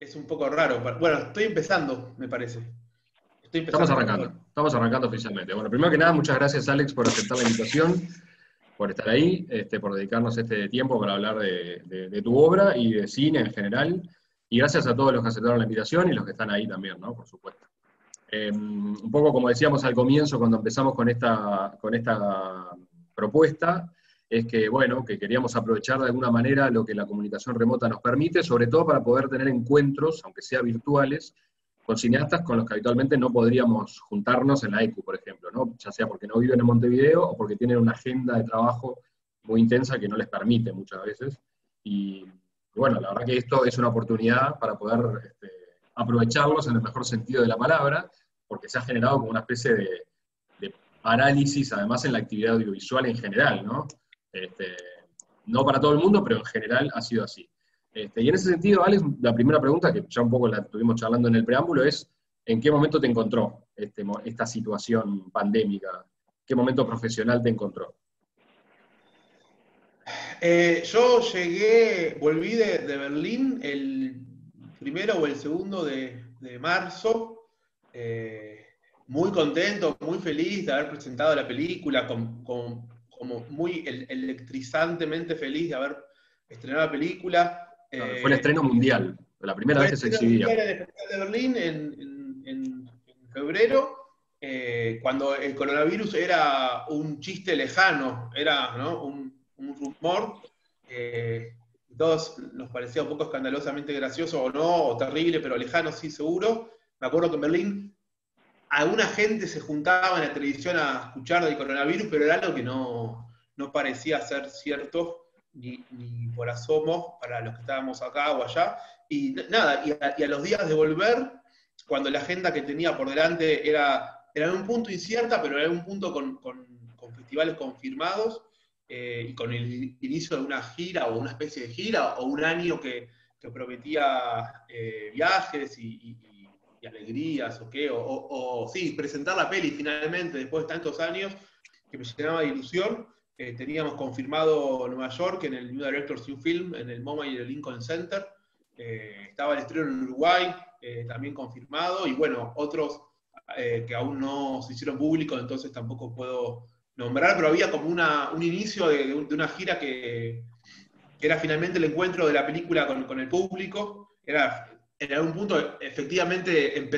es un poco raro. Bueno, estoy empezando, me parece. Estoy empezando. Estamos arrancando oficialmente. Bueno, primero que nada, muchas gracias Alex por aceptar la invitación, por estar ahí, por dedicarnos este tiempo para hablar de tu obra y de cine en general. Y gracias a todos los que aceptaron la invitación y los que están ahí también, ¿no? Por supuesto. Un poco como decíamos al comienzo cuando empezamos con esta propuesta, es que, bueno, que queríamos aprovechar de alguna manera lo que la comunicación remota nos permite, sobre todo para poder tener encuentros, aunque sea virtuales, con cineastas con los que habitualmente no podríamos juntarnos en la ECU, por ejemplo, ¿no? Ya sea porque no viven en Montevideo o porque tienen una agenda de trabajo muy intensa que no les permite muchas veces. Y bueno, la verdad que esto es una oportunidad para poder aprovecharlos en el mejor sentido de la palabra, porque se ha generado como una especie de parálisis, además en la actividad audiovisual en general, ¿no? No para todo el mundo, pero en general ha sido así. Y en ese sentido, Alex, la primera pregunta, que ya un poco la estuvimos charlando en el preámbulo, es ¿en qué momento te encontró esta situación pandémica? ¿Qué momento profesional te encontró? Yo volví de Berlín el primero o el segundo de marzo, muy contento, muy feliz de haber presentado la película, como muy electrizantemente feliz de haber estrenado la película. Fue el estreno mundial, la primera Fue vez el que se estreno exhibía. mundial en el Festival de Berlín en febrero, cuando el coronavirus era un chiste lejano, era, ¿no?, un rumor. Todos nos parecía un poco escandalosamente gracioso o no, o terrible, pero lejano sí, seguro. Me acuerdo que en Berlín alguna gente se juntaba en la televisión a escuchar del coronavirus, pero era algo que no parecía ser cierto, ni por asomo para los que estábamos acá o allá. Y nada, y a los días de volver, cuando la agenda que tenía por delante era en un punto incierta, pero era un punto con festivales confirmados, y con el inicio de una gira o una especie de gira, o un año que prometía viajes y alegrías, o qué, o sí, presentar la peli finalmente, después de tantos años, que me llenaba de ilusión. Teníamos confirmado Nueva York en el New Directors New Film, en el MoMA y el Lincoln Center. Estaba el estreno en Uruguay, también confirmado, y bueno, otros que aún no se hicieron públicos, entonces tampoco puedo nombrar, pero había como un inicio de una gira que era finalmente el encuentro de la película con el público. Era en algún punto efectivamente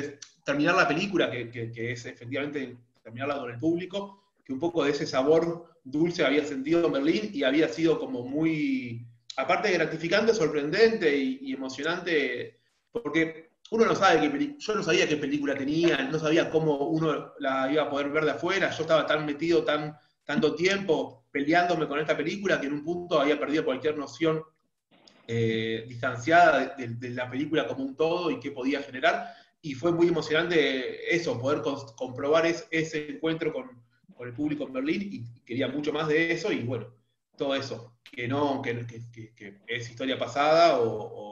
terminar la película, que es efectivamente terminarla con el público, que un poco de ese sabor dulce había sentido en Berlín y había sido como muy, aparte de gratificante, sorprendente y emocionante, porque uno no sabe yo no sabía qué película tenía, no sabía cómo uno la iba a poder ver de afuera. Yo estaba tan metido, tanto tiempo peleándome con esta película, que en un punto había perdido cualquier noción distanciada de la película como un todo y qué podía generar. Y fue muy emocionante eso, poder comprobar ese encuentro con el público en Berlín, y quería mucho más de eso. Y bueno, todo eso, que es historia pasada o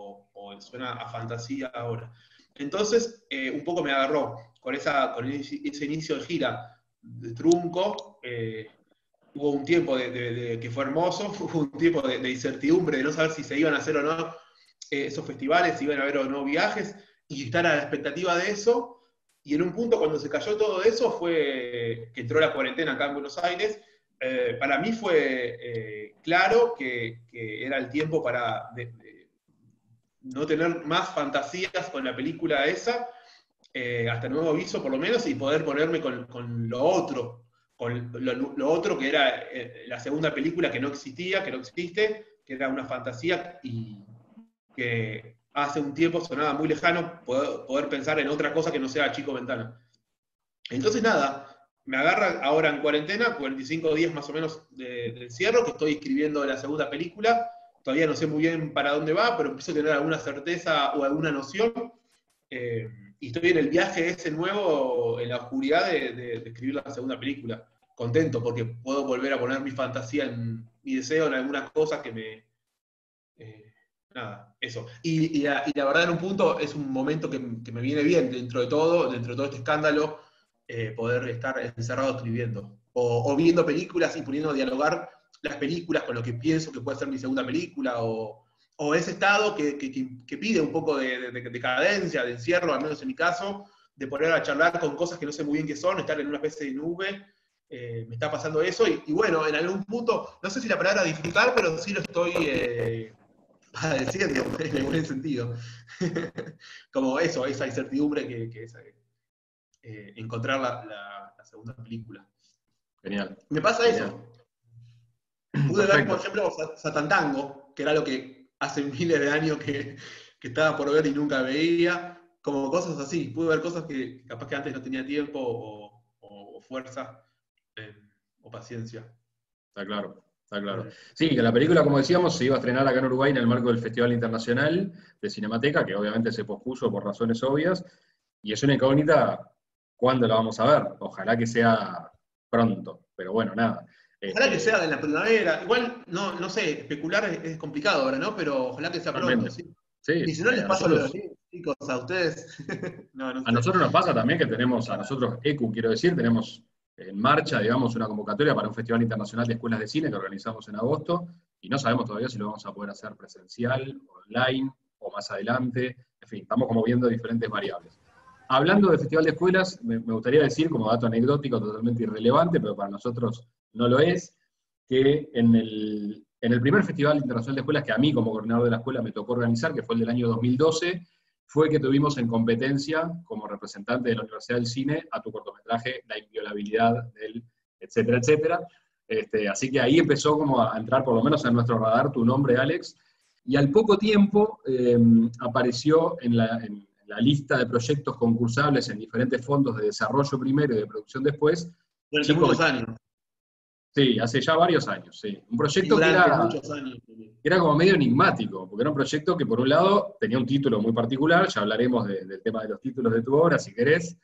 suena a fantasía ahora. Entonces, un poco me agarró con ese inicio de gira de trunco. Hubo un tiempo que fue hermoso, hubo un tiempo de incertidumbre, de no saber si se iban a hacer o no esos festivales, si iban a haber o no viajes, y estar a la expectativa de eso. Y en un punto, cuando se cayó todo eso, fue que entró la cuarentena acá en Buenos Aires. Para mí fue claro que era el tiempo para no tener más fantasías con la película esa, hasta nuevo aviso por lo menos, y poder ponerme con lo otro, con lo otro que era la segunda película que no existía, que no existe, que era una fantasía, y que hace un tiempo sonaba muy lejano poder pensar en otra cosa que no sea Chico Ventana. Entonces nada, me agarra ahora en cuarentena, 45 días más o menos de encierro, que estoy escribiendo la segunda película. Todavía no sé muy bien para dónde va, pero empiezo a tener alguna certeza o alguna noción. Y estoy en el viaje ese nuevo, en la oscuridad de escribir la segunda película. Contento porque puedo volver a poner mi fantasía, mi deseo en algunas cosas que me... nada, eso. Y la verdad, en un punto, es un momento que me viene bien dentro de todo este escándalo, poder estar encerrado escribiendo. O viendo películas y poniendo a dialogar las películas con lo que pienso que puede ser mi segunda película, o o ese estado que pide un poco de cadencia, de encierro, al menos en mi caso, de poner a charlar con cosas que no sé muy bien qué son, estar en una especie de nube. Me está pasando eso, y bueno, en algún punto, no sé si la palabra disfrutar, pero sí lo estoy padeciendo, en el buen sentido. Como eso, esa incertidumbre que es encontrar la segunda película. Genial. Me pasa Genial. eso. Pude ver, por ejemplo, Satantango, que era lo que hace miles de años que estaba por ver y nunca veía, como cosas así. Pude ver cosas que capaz que antes no tenía tiempo o fuerza o paciencia. Está claro, está claro. Sí, que la película, como decíamos, se iba a estrenar acá en Uruguay en el marco del Festival Internacional de Cinemateca, que obviamente se pospuso por razones obvias, y es una incógnita cuándo la vamos a ver. Ojalá que sea pronto, pero bueno, nada. Ojalá que sea en la primavera. Igual, no sé, especular es complicado ahora, ¿no? Pero ojalá que sea pronto, Totalmente. sí. Sí, Y si no les a pasa lo de los nosotros, niños, chicos, a ustedes. No a sé. nosotros nos pasa también que tenemos, a nosotros, ECU, quiero decir, tenemos en marcha, digamos, una convocatoria para un Festival Internacional de Escuelas de Cine que organizamos en agosto, y no sabemos todavía si lo vamos a poder hacer presencial, online, o más adelante. En fin, estamos como viendo diferentes variables. Hablando del Festival de Escuelas, me gustaría decir, como dato anecdótico totalmente irrelevante, pero para nosotros no lo es, que en el primer Festival Internacional de Escuelas que a mí como coordinador de la escuela me tocó organizar, que fue el del año 2012, fue que tuvimos en competencia, como representante de la Universidad del Cine, a tu cortometraje La inviolabilidad del etcétera, etcétera. Así que ahí empezó como a entrar, por lo menos en nuestro radar, tu nombre, Alex, y al poco tiempo apareció en la lista de proyectos concursables en diferentes fondos de desarrollo primero y de producción después. Durante muchos años. Sí, hace ya varios años, sí. Un Y proyecto durante muchos años. era como medio enigmático, porque era un proyecto que por un lado tenía un título muy particular, ya hablaremos del tema de los títulos de tu obra, si querés,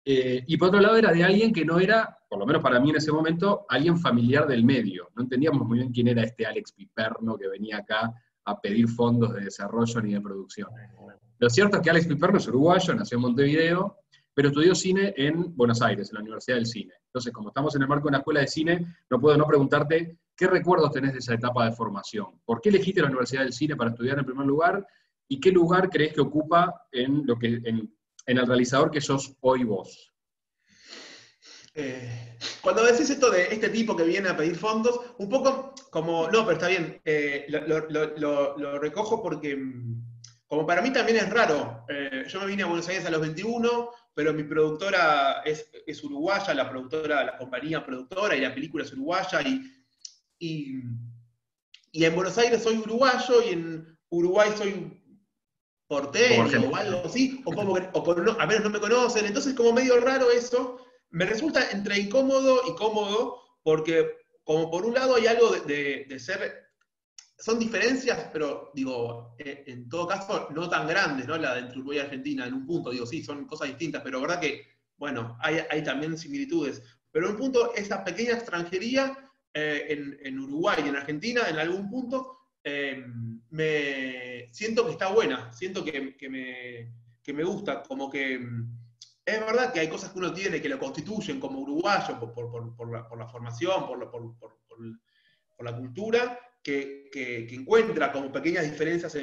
y por otro lado era de alguien que no era, por lo menos para mí en ese momento, alguien familiar del medio. No entendíamos muy bien quién era este Alex Piperno que venía acá a pedir fondos de desarrollo ni de producción. Lo cierto es que Alex Piperno es uruguayo, nació en Montevideo, pero estudió cine en Buenos Aires, en la Universidad del Cine. Entonces, como estamos en el marco de una escuela de cine, no puedo no preguntarte qué recuerdos tenés de esa etapa de formación. ¿Por qué elegiste la Universidad del Cine para estudiar en primer lugar? ¿Y qué lugar crees que ocupa en el realizador que sos hoy vos? Cuando decís esto de este tipo que viene a pedir fondos, un poco como, no, pero está bien, lo recojo porque como para mí también es raro. Yo me vine a Buenos Aires a los 21, pero mi productora es uruguaya, la compañía productora, y la película es uruguaya, y en Buenos Aires soy uruguayo, y en Uruguay soy porteño o algo así, a menos no me conocen, entonces como medio raro eso. Me resulta entre incómodo y cómodo, porque como por un lado hay algo de ser, son diferencias, pero digo, en todo caso no tan grandes, ¿no? La de entre Uruguay y Argentina, en un punto, digo, sí, son cosas distintas, pero verdad que, bueno, hay también similitudes. Pero en un punto, esa pequeña extranjería en Uruguay y en Argentina, en algún punto, me siento que está buena, siento que me gusta, como que es verdad que hay cosas que uno tiene que lo constituyen como uruguayo por la formación, por la cultura, que encuentra como pequeñas diferencias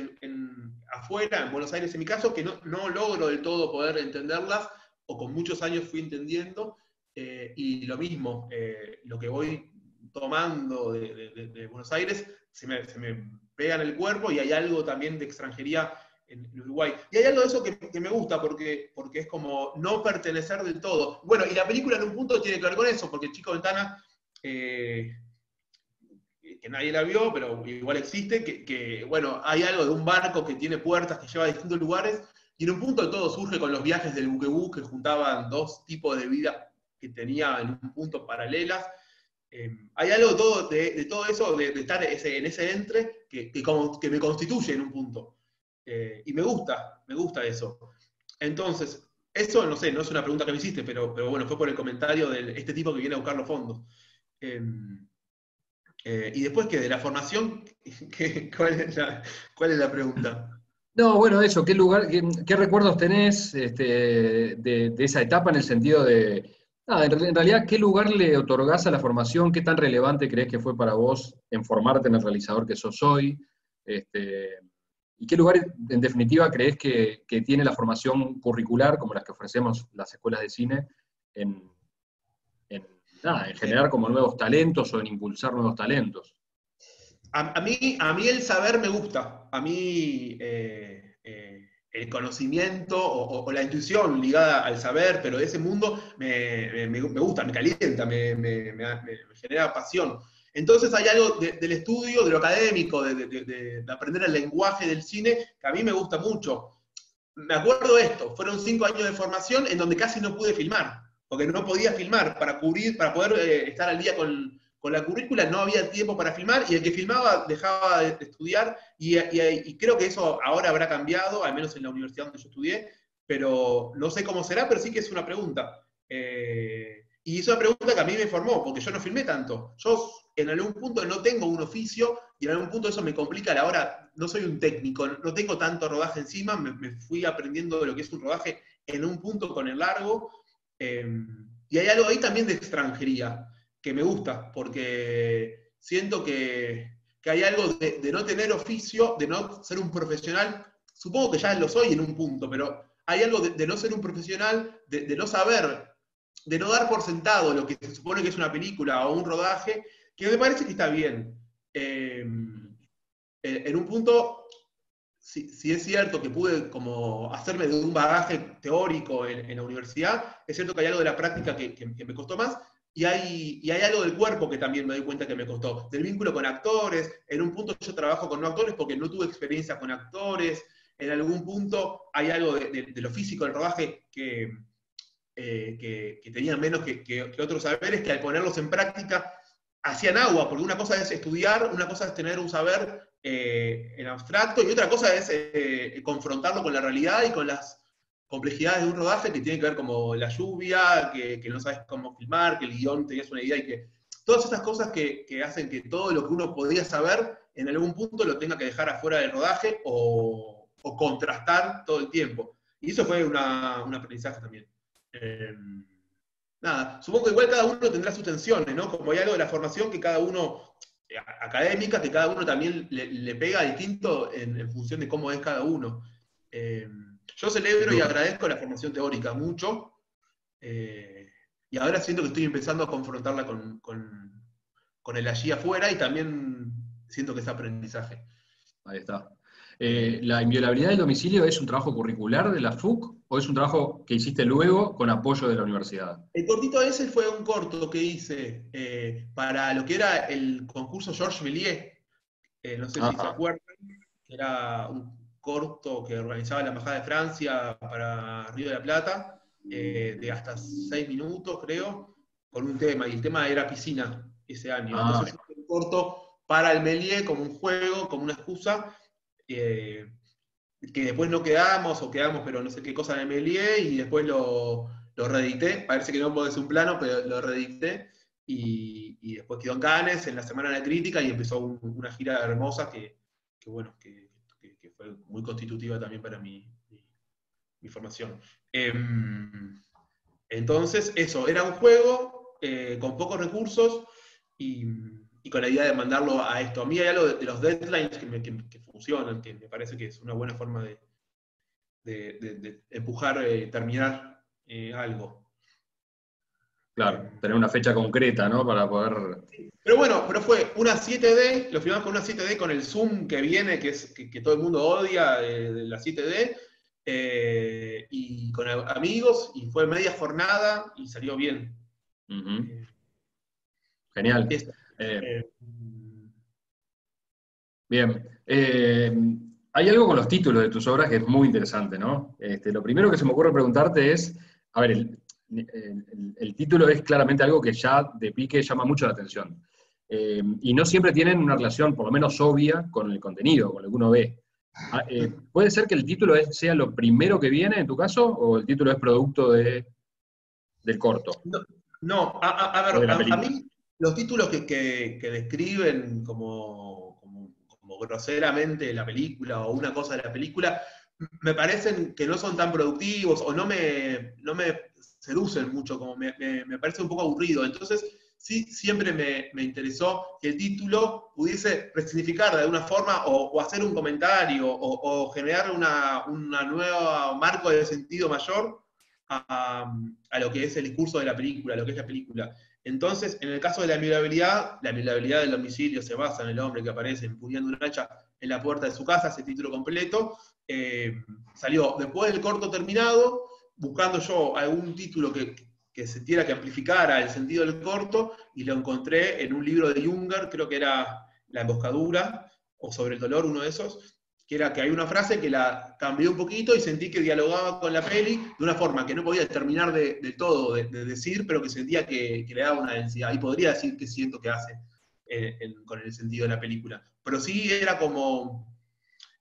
afuera, en Buenos Aires en mi caso, que no logro del todo poder entenderlas, o con muchos años fui entendiendo, y lo mismo, lo que voy tomando de Buenos Aires se me pega en el cuerpo, y hay algo también de extranjería en Uruguay. Y hay algo de eso que me gusta, porque es como no pertenecer del todo. Bueno, y la película en un punto tiene que ver con eso, porque Chico Ventana, que nadie la vio, pero igual existe, que bueno, hay algo de un barco que tiene puertas, que lleva a distintos lugares, y en un punto todo surge con los viajes del buquebús, que juntaban dos tipos de vida que tenía en un punto paralelas. Hay algo de todo eso, de estar en ese entre, que me constituye en un punto. Y me gusta eso. Entonces, eso, no sé, no es una pregunta que me hiciste, pero bueno, fue por el comentario de este tipo que viene a buscar los fondos. Y después, ¿qué? De la formación, ¿cuál es la pregunta? No, bueno, eso, ¿qué recuerdos tenés de esa etapa en el sentido de, nada, en realidad, qué lugar le otorgás a la formación, qué tan relevante crees que fue para vos en formarte en el realizador que sos hoy? ¿Y qué lugar, en definitiva, crees que tiene la formación curricular, como las que ofrecemos las escuelas de cine, en generar como nuevos talentos o en impulsar nuevos talentos? A mí el saber me gusta. A mí el conocimiento o la intuición ligada al saber, pero ese mundo me gusta, me calienta, me genera pasión. Entonces hay algo del estudio, de lo académico, de aprender el lenguaje del cine, que a mí me gusta mucho. Me acuerdo de esto, fueron 5 años de formación en donde casi no pude filmar, porque no podía filmar para cubrir, para poder estar al día con la currícula, no había tiempo para filmar, y el que filmaba dejaba de estudiar, y creo que eso ahora habrá cambiado, al menos en la universidad donde yo estudié, pero no sé cómo será, pero sí que es una pregunta. Y es una pregunta que a mí me formó, porque yo no filmé tanto. Yo en algún punto no tengo un oficio, y en algún punto eso me complica a la hora, no soy un técnico, no tengo tanto rodaje encima, me fui aprendiendo de lo que es un rodaje en un punto con el largo, y hay algo ahí también de extranjería, que me gusta, porque siento que hay algo de no tener oficio, de no ser un profesional, supongo que ya lo soy en un punto, pero hay algo de no ser un profesional, de no saber, de no dar por sentado lo que se supone que es una película o un rodaje, que me parece que está bien. En un punto, si es cierto que pude como hacerme de un bagaje teórico en la universidad, es cierto que hay algo de la práctica que me costó más, y hay algo del cuerpo que también me doy cuenta que me costó, del vínculo con actores. En un punto yo trabajo con no actores porque no tuve experiencia con actores, en algún punto hay algo de lo físico del rodaje que tenían menos que otros saberes, que al ponerlos en práctica hacían agua, porque una cosa es estudiar, una cosa es tener un saber en abstracto, y otra cosa es confrontarlo con la realidad y con las complejidades de un rodaje que tienen que ver como la lluvia, que no sabes cómo filmar, que el guión tenías una idea, y que todas esas cosas que hacen que todo lo que uno podía saber en algún punto lo tenga que dejar afuera del rodaje o contrastar todo el tiempo. Y eso fue un aprendizaje también. Eh, Nada, supongo que igual cada uno tendrá sus tensiones, ¿no? Como hay algo de la formación que cada uno, académica, que cada uno también le pega distinto en función de cómo es cada uno. Yo celebro y agradezco la formación teórica mucho, y ahora siento que estoy empezando a confrontarla con el allí afuera, y también siento que es aprendizaje. Ahí está. ¿La inviolabilidad del domicilio es un trabajo curricular de la FUC o es un trabajo que hiciste luego con apoyo de la universidad? El cortito ese fue un corto que hice para lo que era el concurso Georges Méliès, no sé si se acuerdan, que era un corto que organizaba la Embajada de Francia para Río de la Plata, de hasta 6 minutos, creo, con un tema, y el tema era piscina ese año. Entonces hice un corto para el Méliès como un juego, como una excusa, que después no quedamos, o quedamos, pero no sé qué cosa en el Méliès, y después lo reedité. Parece que no puedo hacer un plano, pero lo reedité, y después quedó en Cannes, en la Semana de la Crítica, y empezó una gira hermosa que bueno, que fue muy constitutiva también para mi formación. Entonces, eso, era un juego con pocos recursos, y con la idea de mandarlo a esto. A mí hay algo de los deadlines que funcionan, que me parece que es una buena forma de empujar, terminar algo. Claro, tener una fecha concreta, ¿no? Para poder... Pero bueno, pero fue una 7D, lo filmamos con una 7D con el zoom que viene, que todo el mundo odia, de la 7D, y con amigos, y fue media jornada, y salió bien. Genial. Bien. Hay algo con los títulos de tus obras que es muy interesante, ¿no? Lo primero que se me ocurre preguntarte es, a ver, el título es claramente algo que ya de pique llama mucho la atención. Y no siempre tienen una relación, por lo menos obvia, con el contenido, con lo que uno ve. ¿Puede ser que el título sea lo primero que viene en tu caso, o el título es producto del corto? No, a ver, a mí los títulos que describen como groseramente la película o una cosa de la película, me parecen que no son tan productivos, o no me seducen mucho, como me parece un poco aburrido. Entonces sí siempre me interesó que el título pudiese resignificar de alguna forma o hacer un comentario o generar una nueva marco de sentido mayor a lo que es el discurso de la película, a lo que es la película. Entonces, en el caso de la inviolabilidad del domicilio se basa en el hombre que aparece empuñando un hacha en la puerta de su casa, ese título completo. Salió después del corto terminado, buscando yo algún título que sintiera que amplificara el sentido del corto, y lo encontré en un libro de Junger, creo que era La emboscadura, o Sobre el dolor, uno de esos, que era que hay una frase que la cambié un poquito y sentí que dialogaba con la peli de una forma que no podía terminar de todo de decir, pero que sentía que le daba una densidad, y podría decir que siento que hace con el sentido de la película. Pero sí era como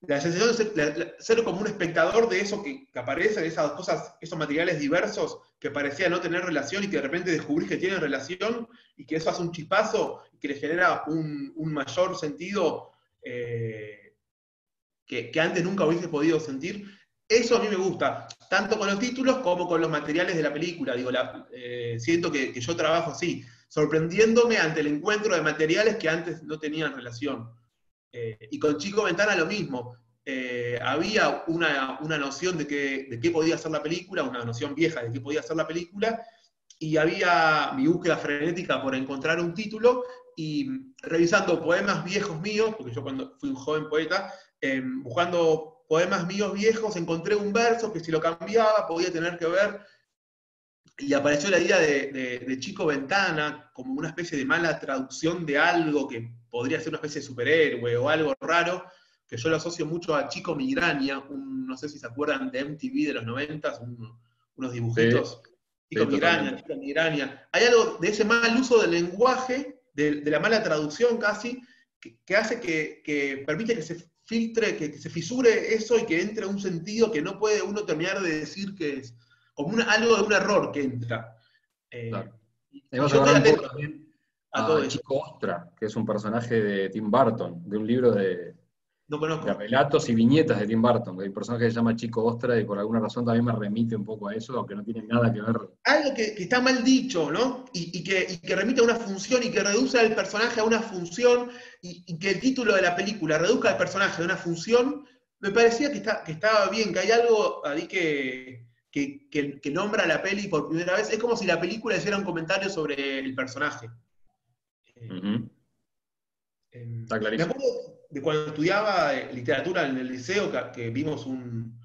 la sensación de ser como un espectador de eso que aparece, de esas cosas, esos materiales diversos que parecía no tener relación y que de repente descubrís que tienen relación y que eso hace un chispazo y que le genera un mayor sentido que antes nunca hubiese podido sentir. Eso a mí me gusta, tanto con los títulos como con los materiales de la película. Digo, siento que yo trabajo así, sorprendiéndome ante el encuentro de materiales que antes no tenían relación. Y con Chico Ventana lo mismo. Había una noción de qué podía ser la película, una noción vieja de qué podía ser la película, y había mi búsqueda frenética por encontrar un título, y revisando poemas viejos míos, porque yo cuando fui un joven poeta, buscando poemas míos viejos, encontré un verso que si lo cambiaba podía tener que ver, y apareció la idea de Chico Ventana como una especie de mala traducción de algo que podría ser una especie de superhéroe o algo raro, que yo lo asocio mucho a Chico Migraña, no sé si se acuerdan de MTV de los 90, unos dibujitos. Sí, Chico Migraña, Chico Migraña. Hay algo de ese mal uso del lenguaje, de la mala traducción casi, que hace que permite que se filtre, que se fisure eso y que entre un sentido que no puede uno terminar de decir que es como algo de un error que entra. claro. Y Me vas a yo estoy acordar un poco atento también a todo a eso. Chico Ostra, que es un personaje de Tim Burton, de un libro de No conozco. relatos y viñetas de Tim Burton. Hay un personaje que se llama Chico Ostra y por alguna razón también me remite un poco a eso, aunque no tiene nada que ver. Algo que está mal dicho, ¿no? Y que remite a una función y que reduce al personaje a una función, y que el título de la película reduzca al personaje a una función, me parecía que estaba bien, que hay algo ahí que nombra la peli por primera vez. Es como si la película hiciera un comentario sobre el personaje. Ujú. Está Me clarísimo. acuerdo de cuando estudiaba literatura en el liceo, que vimos un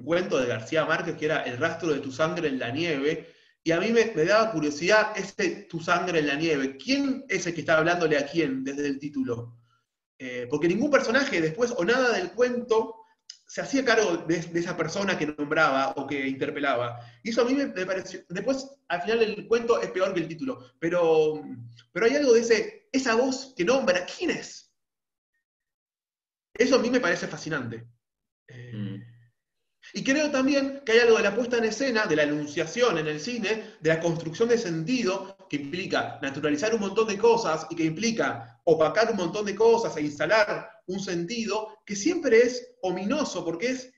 cuento de García Márquez que era El rastro de tu sangre en la nieve, y a mí me daba curiosidad ese tu sangre en la nieve. ¿Quién es el que está hablándole a quién desde el título? Porque ningún personaje después o nada del cuento se hacía cargo de esa persona que nombraba o que interpelaba. Y eso a mí me pareció. Después, al final, el cuento es peor que el título. Pero hay algo de esa voz que nombra. ¿Quién es? Eso a mí me parece fascinante. Mm. Y creo también que hay algo de la puesta en escena, de la enunciación en el cine, de la construcción de sentido, que implica naturalizar un montón de cosas y que implica opacar un montón de cosas e instalar un sentido que siempre es ominoso, porque es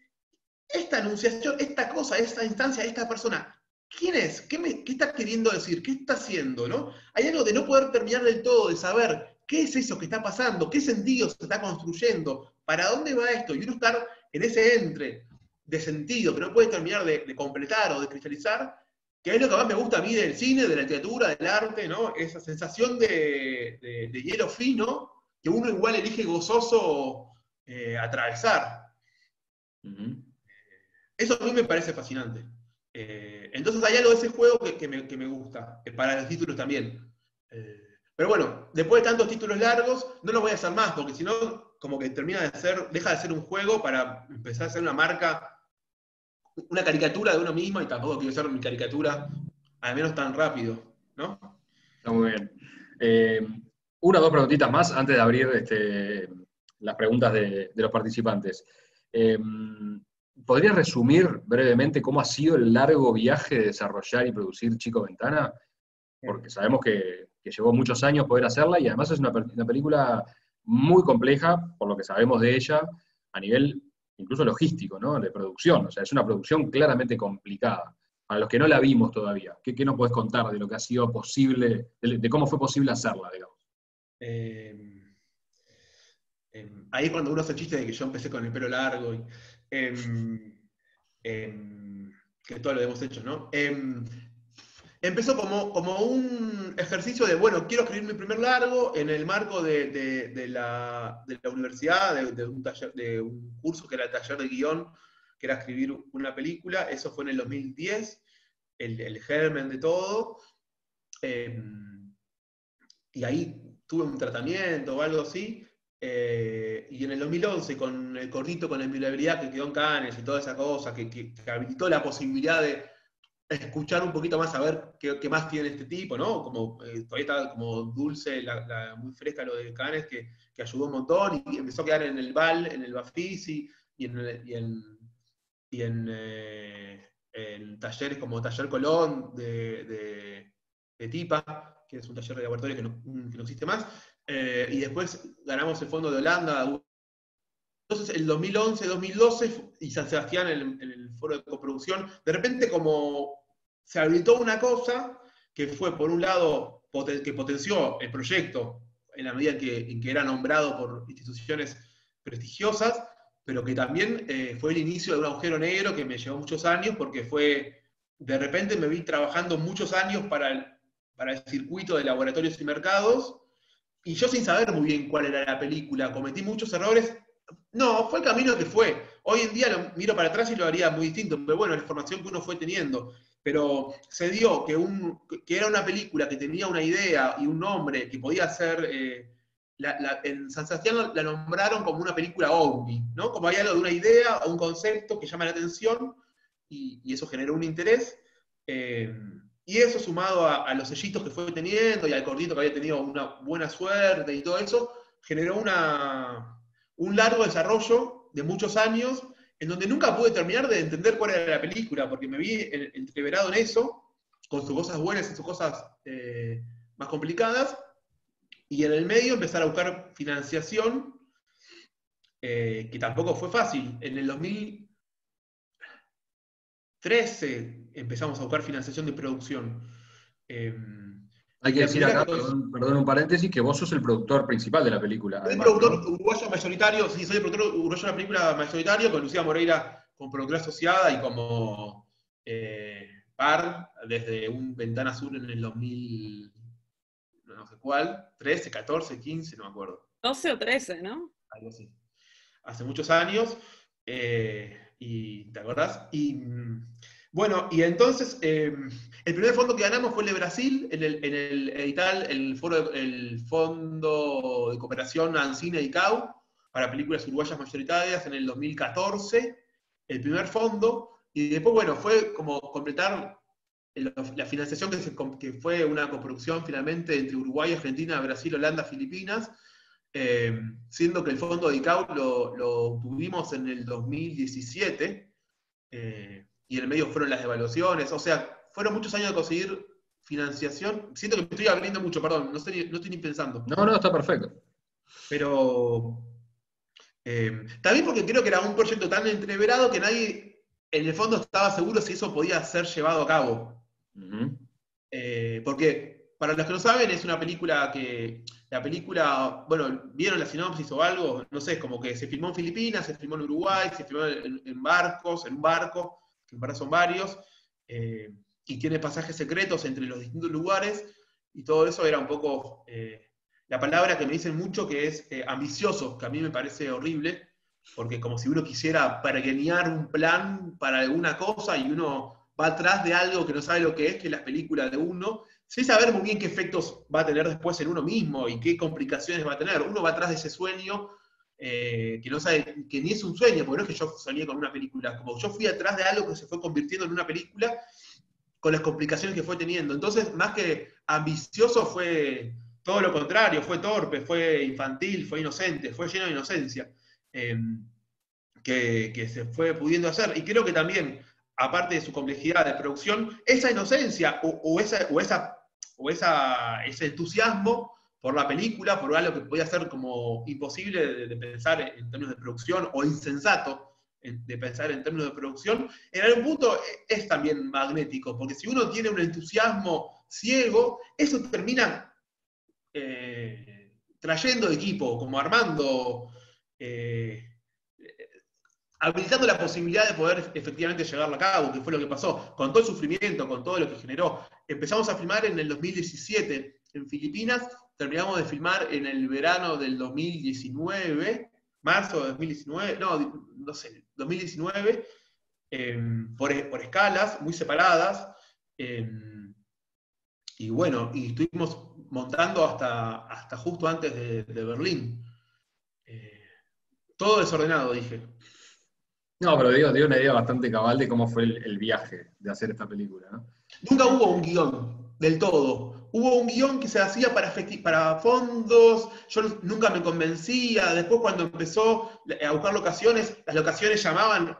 esta enunciación, esta cosa, esta instancia, esta persona. ¿Quién es? ¿Qué está queriendo decir? ¿Qué está haciendo? ¿No? Hay algo de no poder terminar del todo, de saber qué es eso que está pasando, qué sentido se está construyendo, para dónde va esto, y uno estar en ese entre de sentido que no puede terminar de completar o de cristalizar, que es lo que más me gusta a mí del cine, de la literatura, del arte, ¿no? Esa sensación de hielo fino que uno igual elige gozoso atravesar. Ujú. Eso a mí me parece fascinante. Entonces hay algo de ese juego que me gusta, para los títulos también. Pero bueno, después de tantos títulos largos, no los voy a hacer más, porque si no, como que deja de ser un juego para empezar a ser una marca, una caricatura de uno mismo, y tampoco quiero ser mi caricatura, al menos tan rápido, ¿no? Está muy bien. Una o dos preguntitas más antes de abrir las preguntas de los participantes. Eh, ¿Podrías resumir brevemente cómo ha sido el largo viaje de desarrollar y producir Chico Ventana? Porque sabemos que llevó muchos años poder hacerla y además es una película muy compleja, por lo que sabemos de ella, a nivel incluso logístico, ¿no? De producción. O sea, es una producción claramente complicada. A los que no la vimos todavía, ¿qué nos podés contar de lo que ha sido posible, de cómo fue posible hacerla, digamos? Ahí cuando uno hace el chiste de que yo empecé con el pelo largo, em, que todo lo hemos hecho, ¿no? Empezó como un ejercicio de, bueno, quiero escribir mi primer largo en el marco de la universidad, de un taller, de un curso que era el taller de guión, que era escribir una película. Eso fue en el 2010, el germen de todo. Y ahí tuve un tratamiento o algo así. Y en el 2011, con el cortito, con la inviolabilidad que quedó en Cannes y toda esa cosa, que habilitó la posibilidad de escuchar un poquito más, a ver qué más tiene este tipo, ¿no? Como todavía está como dulce, muy fresca lo de Cannes, que ayudó un montón, y empezó a quedar en el BAL, en el Bafisi, en talleres como Taller Colón de TIPA, que es un taller de laboratorio que no existe más. Y después ganamos el Fondo de Holanda. Entonces, el 2011, 2012, y San Sebastián en el foro de coproducción, de repente como se habilitó una cosa que fue, por un lado, que potenció el proyecto en la medida en que era nombrado por instituciones prestigiosas, pero que también fue el inicio de un agujero negro que me llevó muchos años, porque de repente me vi trabajando muchos años para el circuito de laboratorios y mercados, y yo sin saber muy bien cuál era la película, cometí muchos errores. No, fue el camino que fue. Hoy en día lo miro para atrás y lo haría muy distinto, pero bueno, la formación que uno fue teniendo. Pero se dio que era una película que tenía una idea y un nombre que podía ser. En San Sebastián la nombraron como una película ovni, ¿no? Como hay algo de una idea o un concepto que llama la atención, y eso generó un interés. Y eso sumado a los sellitos que fue teniendo y al cortito que había tenido una buena suerte y todo eso, generó un largo desarrollo de muchos años en donde nunca pude terminar de entender cuál era la película, porque me vi entreverado en eso, con sus cosas buenas y sus cosas más complicadas, y en el medio empezar a buscar financiación, que tampoco fue fácil. En el 2013 empezamos a buscar financiación de producción. Hay Y que la decir primera acá, que perdón un paréntesis, que vos sos el productor principal de la película, soy además, productor ¿no? uruguayo mayoritario, sí, soy el productor uruguayo de la película mayoritario, con Lucía Moreira como productora asociada y como par desde un Ventana Azul en el 2000, no sé cuál, 13, 14, 15, no me acuerdo. 12 o 13, ¿no? Algo así. Hace muchos años, y ¿te acordás? Y bueno, y entonces el primer fondo que ganamos fue el de Brasil, en el edital, el Fondo de Cooperación ANCINE y CAU, para películas uruguayas mayoritarias en el 2014, el primer fondo, y después, bueno, fue como completar la financiación que fue una coproducción finalmente entre Uruguay, Argentina, Brasil, Holanda, Filipinas, siendo que el fondo de ICAO lo obtuvimos en el 2017, y en el medio fueron las evaluaciones, o sea, fueron muchos años de conseguir financiación. Siento que me estoy abriendo mucho, perdón, no estoy ni pensando. No, está perfecto. Pero también porque creo que era un proyecto tan entreverado que nadie en el fondo estaba seguro si eso podía ser llevado a cabo. Uh-huh. Porque, para los que no saben, es una película bueno, ¿vieron la sinopsis o algo? No sé, es como que se filmó en Filipinas, se filmó en Uruguay, se filmó en barcos, en un barco, que en verdad son varios, y tiene pasajes secretos entre los distintos lugares, y todo eso era un poco la palabra que me dicen mucho, que es ambicioso, que a mí me parece horrible, porque como si uno quisiera pergeñar un plan para alguna cosa y uno va atrás de algo que no sabe lo que es las películas de uno, sin saber muy bien qué efectos va a tener después en uno mismo y qué complicaciones va a tener. Uno va atrás de ese sueño que no sabe, que ni es un sueño, porque no es que yo soñé con una película, como yo fui atrás de algo que se fue convirtiendo en una película con las complicaciones que fue teniendo. Entonces, más que ambicioso, fue todo lo contrario, fue torpe, fue infantil, fue inocente, fue lleno de inocencia, que se fue pudiendo hacer. Y creo que también, aparte de su complejidad de producción, esa inocencia ese entusiasmo por la película, por algo que podía ser como imposible de pensar en términos de producción, o insensato de pensar en términos de producción, en algún punto es también magnético, porque si uno tiene un entusiasmo ciego, eso termina trayendo equipo, como armando, habilitando la posibilidad de poder efectivamente llevarlo a cabo, que fue lo que pasó, con todo el sufrimiento, con todo lo que generó. Empezamos a filmar en el 2017 en Filipinas, terminamos de filmar en el verano del 2019, marzo de 2019, no sé, 2019, por escalas muy separadas, y bueno, y estuvimos montando hasta justo antes de Berlín. Todo desordenado, dije. No, pero dio una idea bastante cabal de cómo fue el viaje de hacer esta película, ¿no? Nunca hubo un guión del todo. Hubo un guión que se hacía para fondos, yo nunca me convencía. Después cuando empezó a buscar locaciones, las locaciones llamaban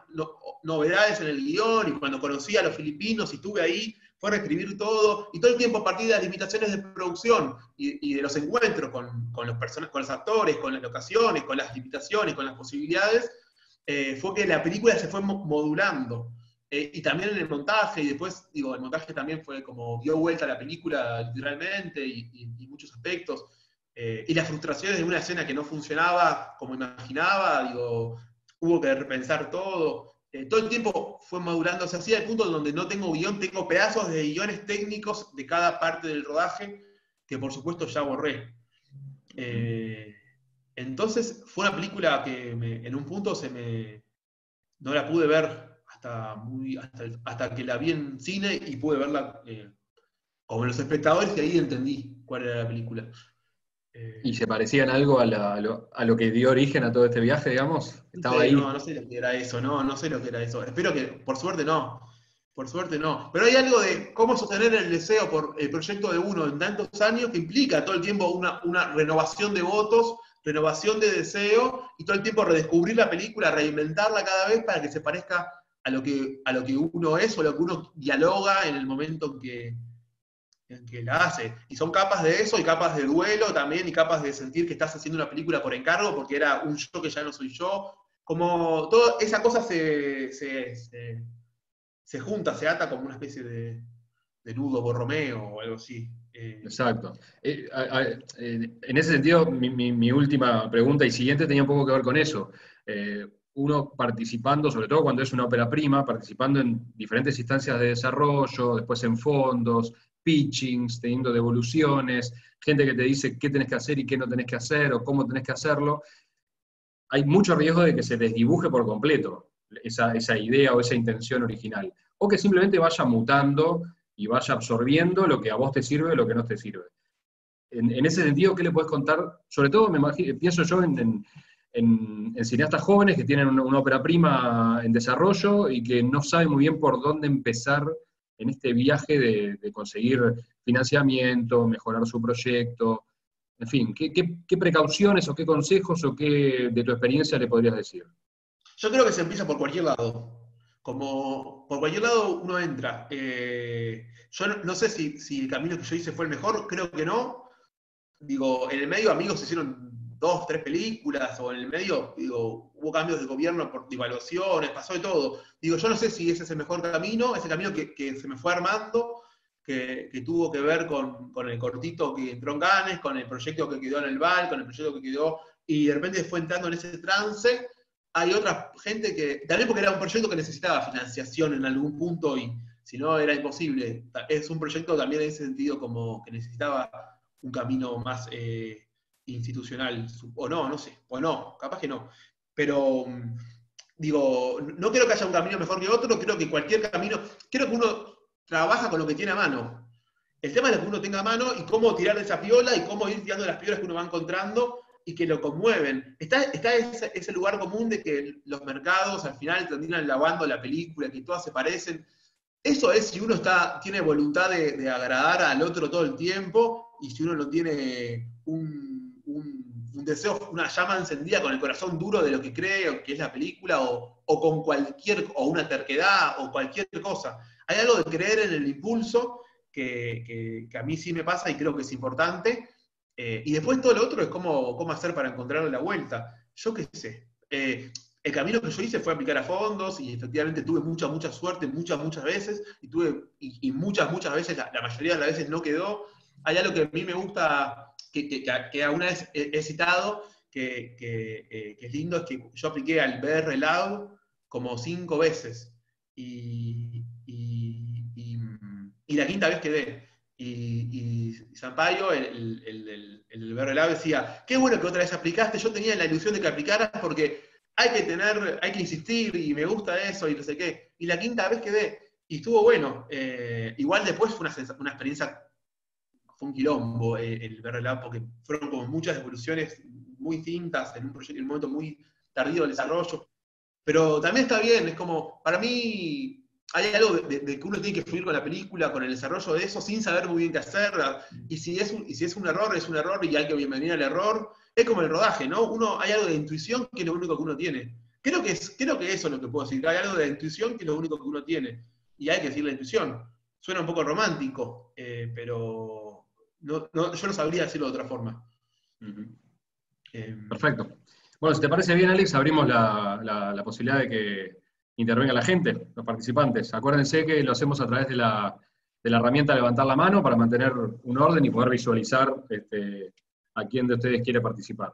novedades en el guión, y cuando conocí a los filipinos y estuve ahí, fue a reescribir todo, y todo el tiempo a partir de las limitaciones de producción y de los encuentros con los actores, con las locaciones, con las limitaciones, con las posibilidades, fue que la película se fue modulando. Y también en el montaje, y después, digo, el montaje también fue como dio vuelta a la película literalmente, y muchos aspectos. Y las frustraciones de una escena que no funcionaba como imaginaba, digo, hubo que repensar todo. Todo el tiempo fue madurándose así, al punto donde no tengo guión, tengo pedazos de guiones técnicos de cada parte del rodaje, que por supuesto ya borré. Entonces fue una película que en un punto no la pude ver hasta que la vi en cine y pude verla como los espectadores, y ahí entendí cuál era la película. ¿Y se parecían algo a lo que dio origen a todo este viaje, digamos? ¿Estaba ahí? No sé lo que era eso, no sé lo que era eso. Espero que, por suerte no. Por suerte no. Pero hay algo de cómo sostener el deseo por el proyecto de uno en tantos años, que implica todo el tiempo una renovación de votos, renovación de deseo, y todo el tiempo redescubrir la película, reinventarla cada vez para que se parezca a lo que uno es, o a lo que uno dialoga en el momento en que la hace. Y son capas de eso, y capas de duelo también, y capas de sentir que estás haciendo una película por encargo, porque era un yo que ya no soy yo. Como toda esa cosa se junta, se ata como una especie de nudo borromeo o algo así. Exacto. En ese sentido, mi última pregunta y siguiente tenía un poco que ver con eso. Uno participando, sobre todo cuando es una ópera prima, participando en diferentes instancias de desarrollo, después en fondos, pitchings, teniendo devoluciones, gente que te dice qué tenés que hacer y qué no tenés que hacer, o cómo tenés que hacerlo, hay mucho riesgo de que se desdibuje por completo esa idea o esa intención original, o que simplemente vaya mutando y vaya absorbiendo lo que a vos te sirve y lo que no te sirve. En ese sentido, ¿qué le podés contar? Sobre todo, pienso yo en cineastas jóvenes que tienen una ópera prima en desarrollo y que no saben muy bien por dónde empezar en este viaje de conseguir financiamiento, mejorar su proyecto. En fin, ¿qué precauciones o qué consejos o qué de tu experiencia le podrías decir? Yo creo que se empieza por cualquier lado. Como por cualquier lado uno entra. Yo no sé si el camino que yo hice fue el mejor, creo que no. Digo, en el medio amigos hicieron 2, 3 películas, o en el medio, digo, hubo cambios de gobierno por devaluaciones, pasó de todo. Digo, yo no sé si ese es el mejor camino, ese camino que se me fue armando, que tuvo que ver con el cortito que entró en Cannes, con el proyecto que quedó en el BAL, con el proyecto que quedó, y de repente fue entrando en ese trance. Hay otra gente que, también porque era un proyecto que necesitaba financiación en algún punto, y si no era imposible. Es un proyecto también en ese sentido como que necesitaba un camino más institucional, o no sé, o no, capaz que no. Pero digo, no creo que haya un camino mejor que otro, creo que cualquier camino, creo que uno trabaja con lo que tiene a mano. El tema es lo que uno tenga a mano y cómo tirar de esa piola y cómo ir tirando las piolas que uno va encontrando y que lo conmueven. Está ese lugar común de que los mercados al final terminan lavando la película, que todas se parecen. Eso es si uno tiene voluntad de agradar al otro todo el tiempo, y si uno no tiene un deseo, una llama encendida con el corazón duro de lo que cree o que es la película, o con o una terquedad, o cualquier cosa. Hay algo de creer en el impulso que a mí sí me pasa y creo que es importante. Y después todo lo otro es cómo hacer para encontrarle la vuelta. Yo qué sé. el camino que yo hice fue aplicar a fondos y efectivamente tuve mucha suerte muchas veces y muchas veces, la mayoría de las veces no quedó. Hay algo que a mí me gusta, que alguna vez he citado, que es lindo, es que yo apliqué al BR Lab como 5 veces y la quinta vez quedé. Y Sampaio, el del BR Lab, decía, qué bueno que otra vez aplicaste, yo tenía la ilusión de que aplicaras porque hay que insistir y me gusta eso y no sé qué. Y la quinta vez quedé y estuvo bueno. Igual después fue una experiencia, fue un quilombo el BR Lab porque fueron como muchas evoluciones muy distintas en en un momento muy tardío del desarrollo. Pero también está bien, es como, para mí hay algo de que uno tiene que fluir con la película, con el desarrollo de eso, sin saber muy bien qué hacer. Y si es un error, es un error y hay que bienvenir al error. Es como el rodaje, ¿no? Hay algo de intuición que es lo único que uno tiene. Creo que eso es lo que puedo decir. Hay algo de intuición que es lo único que uno tiene. Y hay que decir la intuición. Suena un poco romántico, pero yo no sabría decirlo de otra forma. Perfecto. Bueno, si te parece bien, Alex, abrimos la posibilidad de que intervenga la gente, los participantes. Acuérdense que lo hacemos a través de la herramienta levantar la mano para mantener un orden y poder visualizar a quién de ustedes quiere participar.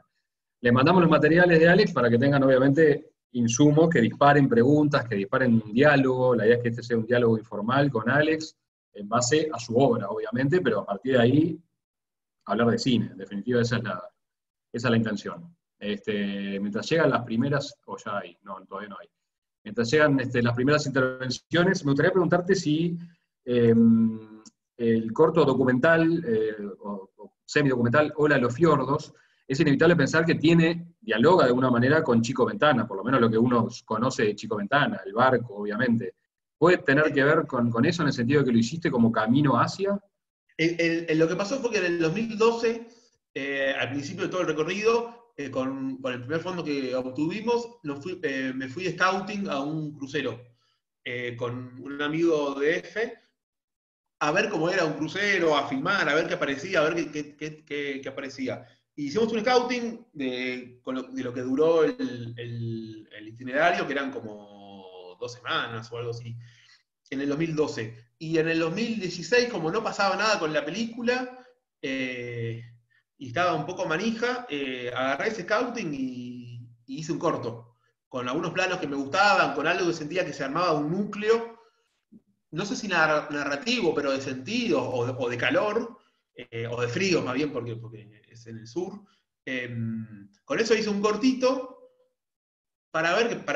Les mandamos los materiales de Alex para que tengan, obviamente, insumos, que disparen preguntas, que disparen un diálogo. La idea es que este sea un diálogo informal con Alex, en base a su obra, obviamente, pero a partir de ahí, hablar de cine. En definitiva, esa es la intención. Mientras llegan las primeras, o ya hay, no, todavía no hay. Mientras llegan las primeras intervenciones, me gustaría preguntarte si el corto documental o semidocumental Hola los fiordos, es inevitable pensar que dialoga de alguna manera con Chico Ventana, por lo menos lo que uno conoce de Chico Ventana, el barco, obviamente. ¿Puede tener que ver con eso en el sentido de que lo hiciste como camino hacia? Lo que pasó fue que en el 2012, al principio de todo el recorrido, con el primer fondo que obtuvimos, me fui de scouting a un crucero con un amigo de F, a ver cómo era un crucero, a filmar, a ver qué aparecía, a ver qué aparecía. Y hicimos un scouting de lo que duró el itinerario, que eran como 2 semanas o algo así, en el 2012. Y en el 2016, como no pasaba nada con la película, y estaba un poco manija, agarré ese scouting y hice un corto, con algunos planos que me gustaban, con algo que sentía que se armaba un núcleo, no sé si narrativo, pero de sentido, o de calor, o de frío más bien, porque es en el sur. Con eso hice un cortito, para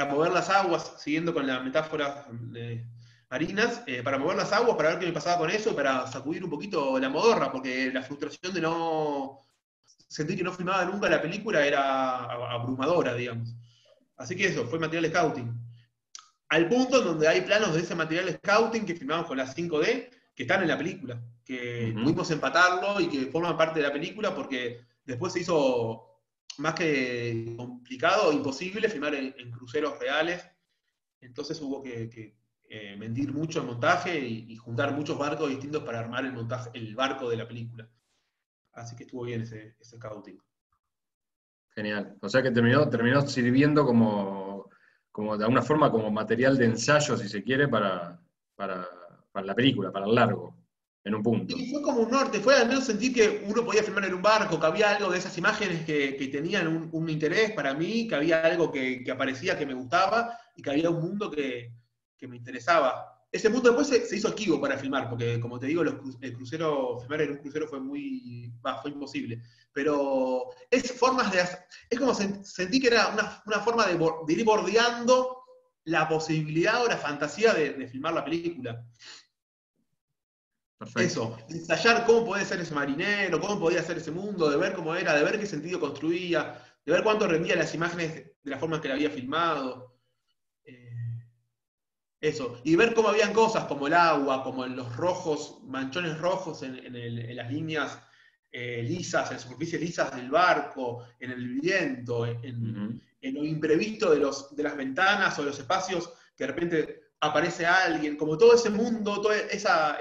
mover las aguas, siguiendo con la metáfora de marinas, para mover las aguas, para ver qué me pasaba con eso, para sacudir un poquito la modorra, porque la frustración de no sentir que no filmaba nunca la película era abrumadora, digamos. Así que eso, fue material scouting. Al punto en donde hay planos de ese material scouting que filmamos con la 5D, que están en la película, que pudimos empatarlo y que forman parte de la película, porque después se hizo más que complicado, imposible filmar en cruceros reales. Entonces hubo que mentir mucho el montaje y juntar muchos barcos distintos para armar el barco de la película. Así que estuvo bien ese scouting. Genial. O sea que terminó sirviendo como de alguna forma como material de ensayo, si se quiere, para la película, para el largo, en un punto. Y fue como un norte, fue al menos sentir que uno podía filmar en un barco, que había algo de esas imágenes que tenían un interés para mí, que había algo que aparecía que me gustaba y que había un mundo que me interesaba. Ese mundo después se hizo esquivo para filmar, porque como te digo, filmar en un crucero fue imposible. Pero es como sentí que era una forma de ir bordeando la posibilidad o la fantasía de filmar la película. Perfecto. Eso, ensayar cómo podía ser ese marinero, cómo podía ser ese mundo, de ver cómo era, de ver qué sentido construía, de ver cuánto rendía las imágenes de la forma en que la había filmado. Eso, y ver cómo habían cosas como el agua, como los rojos, manchones rojos en las líneas lisas, en las superficies lisas del barco, en el viento, en lo imprevisto de las ventanas o de los espacios que de repente aparece alguien, como todo ese mundo, toda esa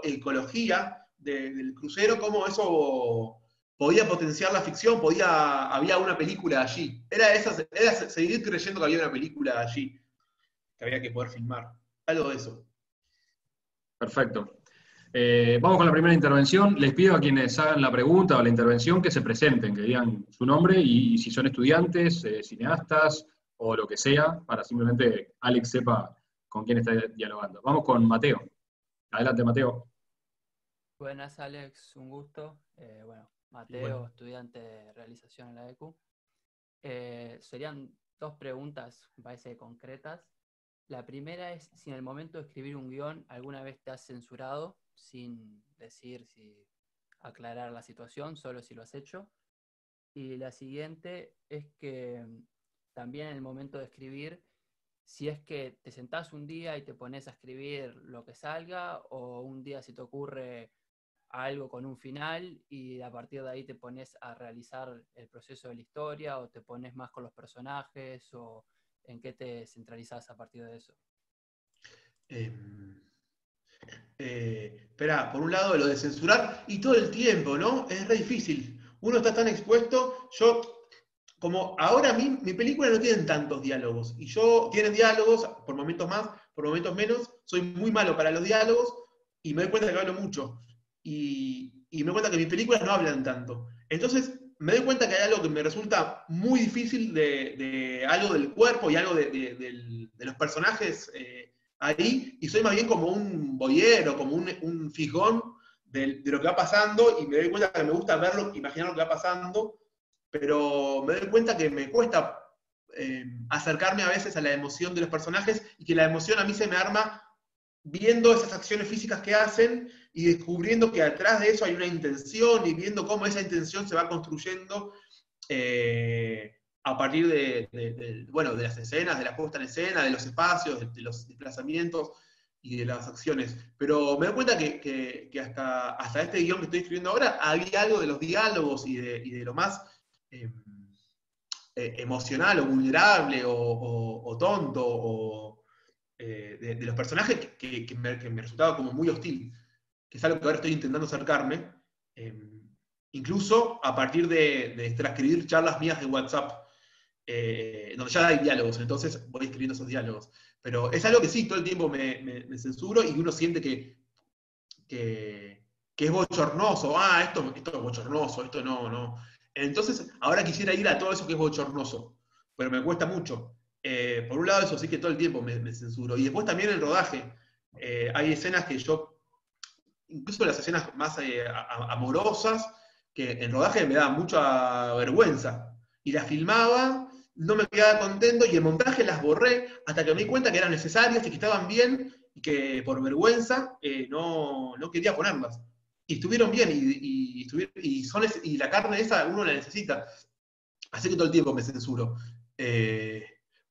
ecología del crucero, cómo eso podía potenciar la ficción, había una película allí. Era seguir creyendo que había una película allí, que había que poder filmar. Algo de eso. Perfecto. Vamos con la primera intervención. Les pido a quienes hagan la pregunta o la intervención que se presenten, que digan su nombre y si son estudiantes, cineastas o lo que sea, para simplemente Alex sepa con quién está dialogando. Vamos con Mateo. Adelante, Mateo. Buenas, Alex, un gusto. Mateo, Bueno. estudiante de realización en la ECU. Serían dos preguntas, me parece, concretas. La primera es si en el momento de escribir un guión alguna vez te has censurado, sin decir si aclarar la situación, solo si lo has hecho. Y la siguiente es que también en el momento de escribir, si es que te sentás un día y te pones a escribir lo que salga, o un día se te ocurre algo con un final y a partir de ahí te pones a realizar el proceso de la historia, o te pones más con los personajes, o en qué te centralizás a partir de eso. Espera, por un lado lo de censurar, y todo el tiempo, ¿no? Es re difícil. Uno está tan expuesto, como ahora mi película no tienen tantos diálogos, y tienen diálogos, por momentos más, por momentos menos, soy muy malo para los diálogos, y me doy cuenta que hablo mucho, y me doy cuenta que mis películas no hablan tanto. Entonces, me doy cuenta que hay algo que me resulta muy difícil de algo del cuerpo y algo de los personajes ahí, y soy más bien como un boyero, como un fijón de lo que va pasando, y me doy cuenta que me gusta verlo, imaginar lo que va pasando, pero me doy cuenta que me cuesta acercarme a veces a la emoción de los personajes, y que la emoción a mí se me arma viendo esas acciones físicas que hacen y descubriendo que atrás de eso hay una intención, y viendo cómo esa intención se va construyendo a partir de las escenas, de la puesta en escena, de los espacios, de los desplazamientos y de las acciones. Pero me doy cuenta que hasta este guión que estoy escribiendo ahora había algo de los diálogos y de lo más emocional o vulnerable o tonto de los personajes que me resultaba como muy hostil, que es algo que ahora estoy intentando acercarme, incluso a partir de transcribir charlas mías de WhatsApp, donde ya hay diálogos, entonces voy escribiendo esos diálogos. Pero es algo que sí, todo el tiempo me censuro, y uno siente que es bochornoso. Esto es bochornoso, esto no. Entonces, ahora quisiera ir a todo eso que es bochornoso, pero me cuesta mucho. Por un lado, eso sí que todo el tiempo me censuro. Y después también el rodaje. Hay escenas que incluso las escenas más amorosas, que en rodaje me da mucha vergüenza. Y las filmaba, no me quedaba contento, y en montaje las borré hasta que me di cuenta que eran necesarias y que estaban bien, y que por vergüenza no quería ponerlas. Y estuvieron bien, y la carne esa uno la necesita. Así que todo el tiempo me censuro.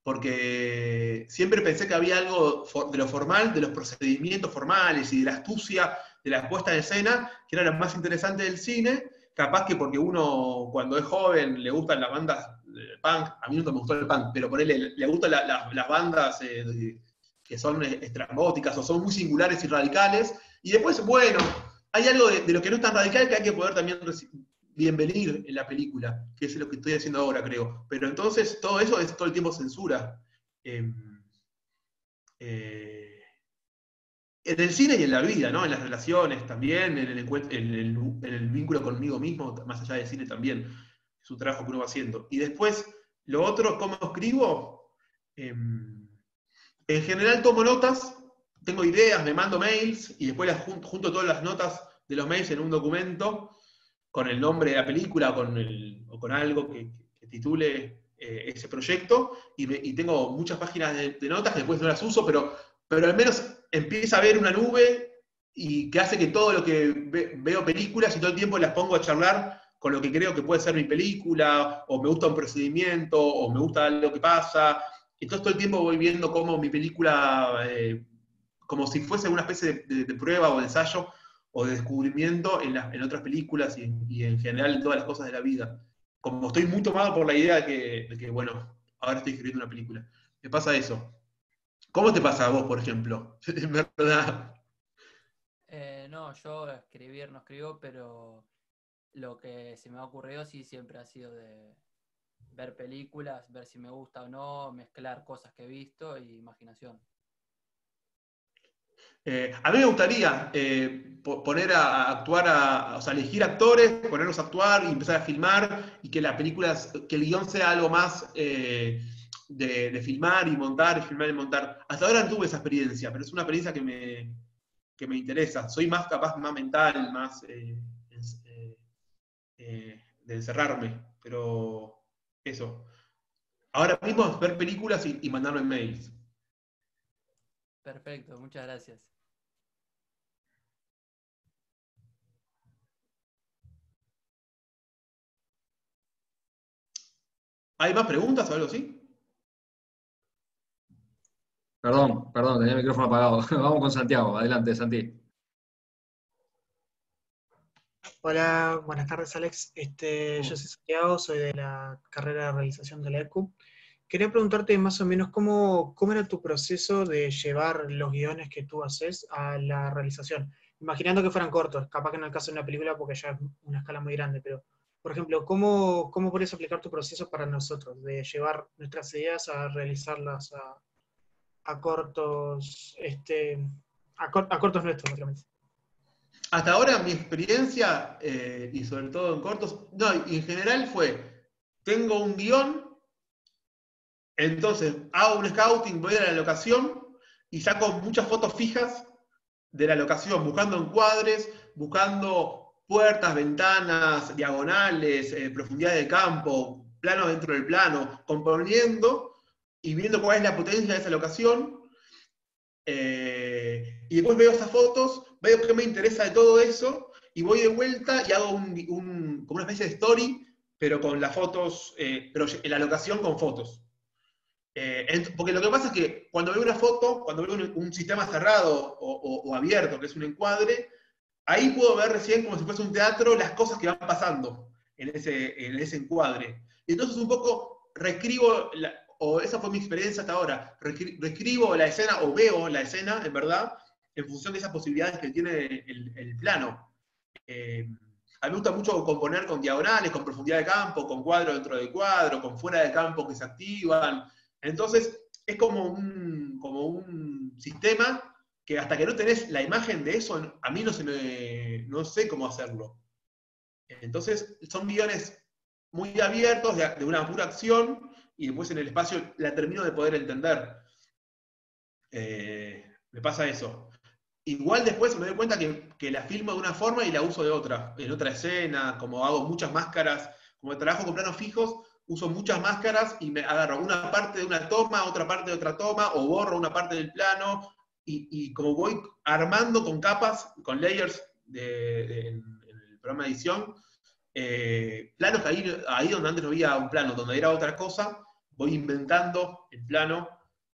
Porque siempre pensé que había algo de lo formal, de los procedimientos formales y de la astucia de la puesta en escena, que era lo más interesante del cine. Capaz que porque uno, cuando es joven, le gustan las bandas de punk. A mí nunca me gustó el punk, pero por él le gustan las bandas que son estrambóticas o son muy singulares y radicales. Y después, bueno, hay algo de lo que no es tan radical, que hay que poder también bienvenir en la película, que es lo que estoy haciendo ahora, creo. Pero entonces todo eso es todo el tiempo censura. En el cine y en la vida, ¿no? En las relaciones también, en el vínculo conmigo mismo, más allá del cine también. Es un trabajo que uno va haciendo. Y después, lo otro, ¿cómo escribo? En general tomo notas, tengo ideas, me mando mails, y después junto todas las notas de los mails en un documento, con el nombre de la película o con algo que titule ese proyecto, y tengo muchas páginas de notas que después no las uso, pero al menos empieza a ver una nube, y que hace que todo lo que veo películas y todo el tiempo las pongo a charlar con lo que creo que puede ser mi película, o me gusta un procedimiento, o me gusta algo que pasa. Entonces todo el tiempo voy viendo cómo mi película, como si fuese una especie de prueba o de ensayo, o de descubrimiento en otras películas, y en general en todas las cosas de la vida. Como estoy muy tomado por la idea de que, bueno, ahora estoy escribiendo una película. Me pasa eso. ¿Cómo te pasa a vos, por ejemplo? En verdad. No, yo escribir no escribo, pero lo que se me ha ocurrido sí siempre ha sido de ver películas, ver si me gusta o no, mezclar cosas que he visto y imaginación. A mí me gustaría poner a actuar, o sea, elegir actores, ponerlos a actuar y empezar a filmar y que la película, que el guión sea algo más de filmar y montar, y filmar y montar. Hasta ahora no tuve esa experiencia, pero es una experiencia que me interesa. Soy más capaz, más mental, más de encerrarme, pero eso. Ahora mismo es ver películas y mandarme mails. Perfecto, muchas gracias. ¿Hay más preguntas o algo así? Perdón, tenía el micrófono apagado. Vamos con Santiago. Adelante, Santi. Hola, buenas tardes Alex. Yo soy Santiago, soy de la carrera de realización de la ECU. Quería preguntarte más o menos cómo era tu proceso de llevar los guiones que tú haces a la realización. Imaginando que fueran cortos, capaz que en el caso de una película porque ya es una escala muy grande, pero por ejemplo, ¿cómo podrías aplicar tu proceso para nosotros, de llevar nuestras ideas a realizarlas a cortos, a cortos nuestros, básicamente? Hasta ahora mi experiencia, y sobre todo en cortos, no, y en general fue, tengo un guión, entonces hago un scouting, voy a la locación y saco muchas fotos fijas de la locación, buscando encuadres, buscando puertas, ventanas, diagonales, profundidad de campo, plano dentro del plano, componiendo y viendo cuál es la potencia de esa locación. Y después veo esas fotos, veo qué me interesa de todo eso, y voy de vuelta y hago como una especie de story, pero con las fotos, pero en la locación con fotos. Porque lo que pasa es que cuando veo una foto, cuando veo un sistema cerrado o abierto, que es un encuadre, ahí puedo ver recién como si fuese un teatro las cosas que van pasando en ese encuadre. Y entonces un poco reescribo, o esa fue mi experiencia hasta ahora, reescribo la escena o veo la escena, en verdad, en función de esas posibilidades que tiene el plano. A mí me gusta mucho componer con diagonales, con profundidad de campo, con cuadro dentro de cuadro, con fuera de campo que se activan. Entonces, es como un sistema que hasta que no tenés la imagen de eso, a mí no sé cómo hacerlo. Entonces, son guiones muy abiertos, de una pura acción, y después en el espacio la termino de poder entender. Me pasa eso. Igual después me doy cuenta que la filmo de una forma y la uso de otra, en otra escena, como hago muchas máscaras, como trabajo con planos fijos, uso muchas máscaras y me agarro una parte de una toma, otra parte de otra toma, o borro una parte del plano, y como voy armando con capas, con layers en el programa de edición, planos que ahí donde antes no había un plano, donde era otra cosa, voy inventando el plano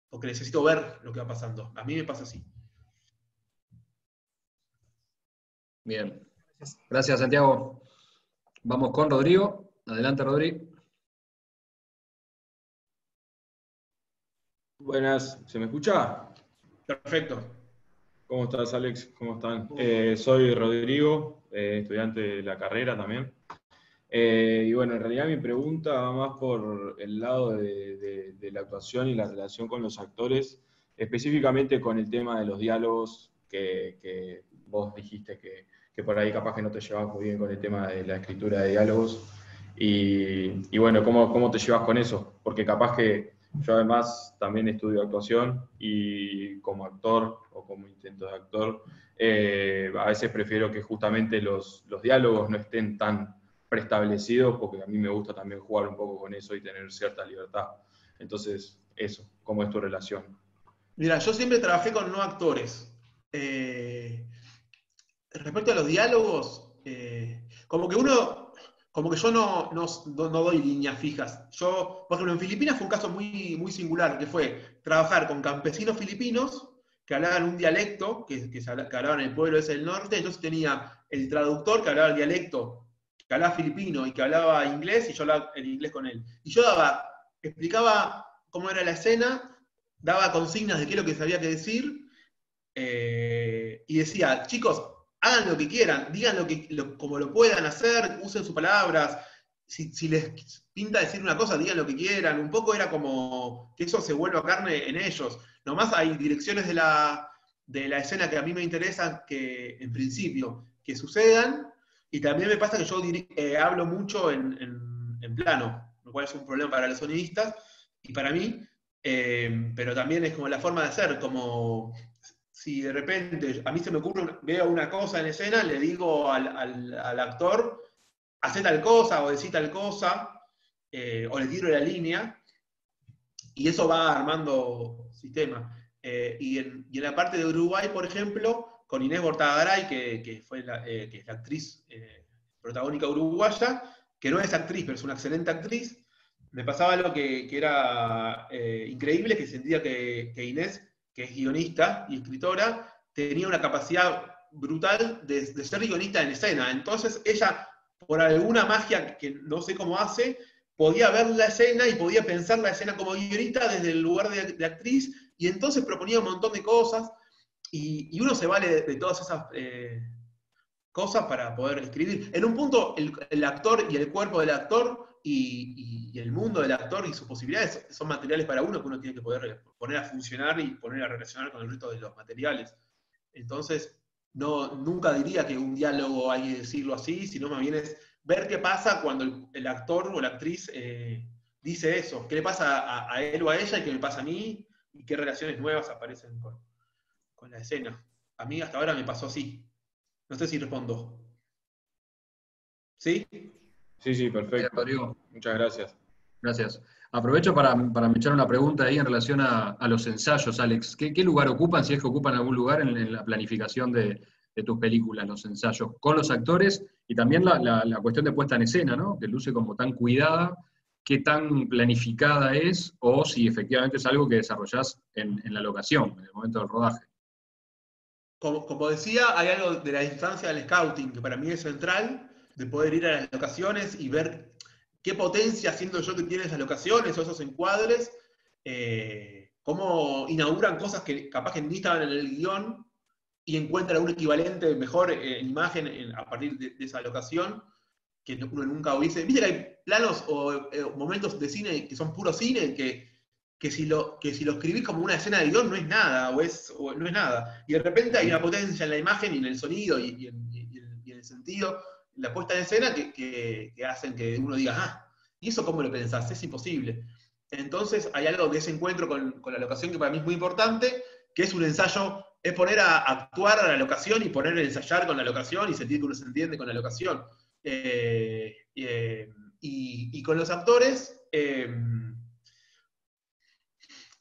porque necesito ver lo que va pasando. A mí me pasa así. Bien. Gracias, Santiago. Vamos con Rodrigo. Adelante, Rodrigo. Buenas, ¿se me escucha? Perfecto. ¿Cómo estás, Alex? ¿Cómo están? Soy Rodrigo, estudiante de la carrera también. Y bueno, en realidad mi pregunta va más por el lado de la actuación y la relación con los actores, específicamente con el tema de los diálogos que vos dijiste que por ahí capaz que no te llevabas muy bien con el tema de la escritura de diálogos. Y bueno, ¿cómo te llevas con eso? Porque capaz que yo además también estudio actuación y como actor o como intento de actor, a veces prefiero que justamente los diálogos no estén tan preestablecidos porque a mí me gusta también jugar un poco con eso y tener cierta libertad. Entonces, eso, ¿cómo es tu relación? Mira, yo siempre trabajé con no actores. Respecto a los diálogos, como que yo no doy líneas fijas. Yo, por ejemplo, en Filipinas fue un caso muy, muy singular, que fue trabajar con campesinos filipinos que hablaban un dialecto, que hablaban en el pueblo ese del norte, entonces tenía el traductor que hablaba el dialecto, que hablaba filipino y que hablaba inglés, y yo hablaba el inglés con él. Y yo explicaba cómo era la escena, daba consignas de qué es lo que sabía que decir, y decía, chicos, hagan lo que quieran, digan como lo puedan hacer, usen sus palabras. Si les pinta decir una cosa, digan lo que quieran. Un poco era como que eso se vuelva carne en ellos. Nomás hay direcciones de la escena que a mí me interesan que, en principio, que sucedan. Y también me pasa que yo hablo mucho en plano, lo cual es un problema para los sonidistas y para mí, pero también es como la forma de hacer, como si de repente a mí se me ocurre, veo una cosa en escena, le digo al actor, hace tal cosa o decí tal cosa, o le tiro la línea, y eso va armando sistema. Y en la parte de Uruguay, por ejemplo, con Inés Bortagaray, que es la actriz protagónica uruguaya, que no es actriz, pero es una excelente actriz, me pasaba algo que era increíble, que sentía que Inés, que es guionista y escritora, tenía una capacidad brutal de ser guionista en escena. Entonces ella, por alguna magia que no sé cómo hace, podía ver la escena y podía pensar la escena como guionista desde el lugar de actriz, y entonces proponía un montón de cosas, y uno se vale de todas esas cosas para poder escribir. En un punto, el actor y el cuerpo del actor y el mundo del actor y sus posibilidades son materiales para uno que uno tiene que poder poner a funcionar y poner a relacionar con el resto de los materiales. Entonces, nunca diría que un diálogo hay que decirlo así, sino más bien es ver qué pasa cuando el actor o la actriz dice eso, qué le pasa a él o a ella y qué me pasa a mí, y qué relaciones nuevas aparecen con la escena. A mí hasta ahora me pasó así. No sé si respondo. ¿Sí? Sí, perfecto. Rodrigo. Muchas gracias. Gracias. Aprovecho para me echar una pregunta ahí en relación a los ensayos, Alex. ¿Qué lugar ocupan, si es que ocupan algún lugar en la planificación de tus películas, los ensayos con los actores? Y también la cuestión de puesta en escena, ¿no? Que luce como tan cuidada, qué tan planificada es, o si efectivamente es algo que desarrollás en la locación, en el momento del rodaje. Como decía, hay algo de la instancia del scouting que para mí es central, de poder ir a las locaciones y ver qué potencia siento yo que tienen esas locaciones o esos encuadres, cómo inauguran cosas que capaz que ni estaban en el guión y encuentran un equivalente mejor en imagen a partir de esa locación que uno nunca hubiese. Viste que hay planos o momentos de cine que son puro cine, que si lo escribís como una escena de guión no es nada, o no es nada. Y de repente hay una potencia en la imagen y en el sonido y en el sentido, en la puesta en escena, que hacen que uno diga, ¿y eso cómo lo pensás? Es imposible. Entonces hay algo de ese encuentro con la locación que para mí es muy importante, que es un ensayo, es poner a actuar a la locación y poner a ensayar con la locación y sentir que uno se entiende con la locación. Y con los actores,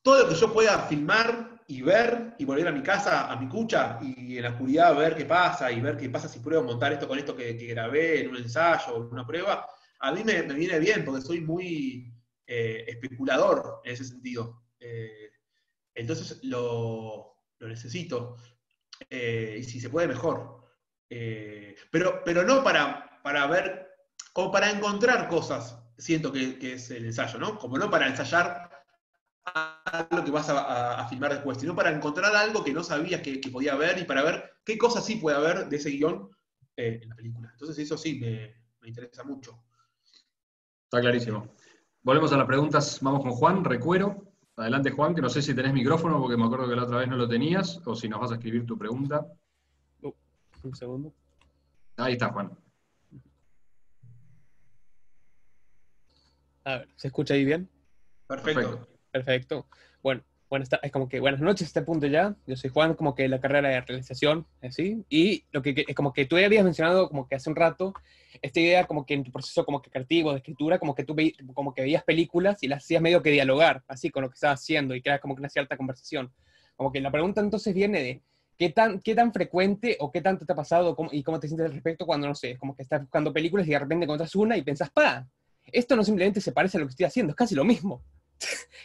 todo lo que yo pueda filmar y ver y volver a mi casa, a mi cucha, y en la oscuridad ver qué pasa, y ver qué pasa si pruebo montar esto con esto que grabé en un ensayo o en una prueba, a mí me viene bien, porque soy muy especulador en ese sentido. Entonces lo necesito. Y si se puede, mejor. Pero no para ver, como para encontrar cosas, siento que es el ensayo, ¿no? Como no para ensayar lo que vas a filmar después, sino para encontrar algo que no sabías que podía haber y para ver qué cosas sí puede haber de ese guión en la película. Entonces eso sí me interesa mucho. Está clarísimo. Volvemos a las preguntas, vamos con Juan Recuero. Adelante, Juan, que no sé si tenés micrófono, porque me acuerdo que la otra vez no lo tenías, o si nos vas a escribir tu pregunta. Un segundo. Ahí está, Juan. A ver, ¿se escucha ahí bien? Perfecto. Perfecto. Bueno, es como que buenas noches a este punto ya. Yo soy Juan, como que la carrera de realización, así. Y lo que es como que tú ya habías mencionado como que hace un rato, esta idea como que en tu proceso como que creativo, de escritura, como que tú como que veías películas y las hacías medio que dialogar, así, con lo que estabas haciendo, y creas como que una cierta conversación. Como que la pregunta entonces viene de, ¿qué tan frecuente o qué tanto te ha pasado y cómo te sientes al respecto cuando, no sé, como que estás buscando películas y de repente encuentras una y pensás, esto no simplemente se parece a lo que estoy haciendo, es casi lo mismo.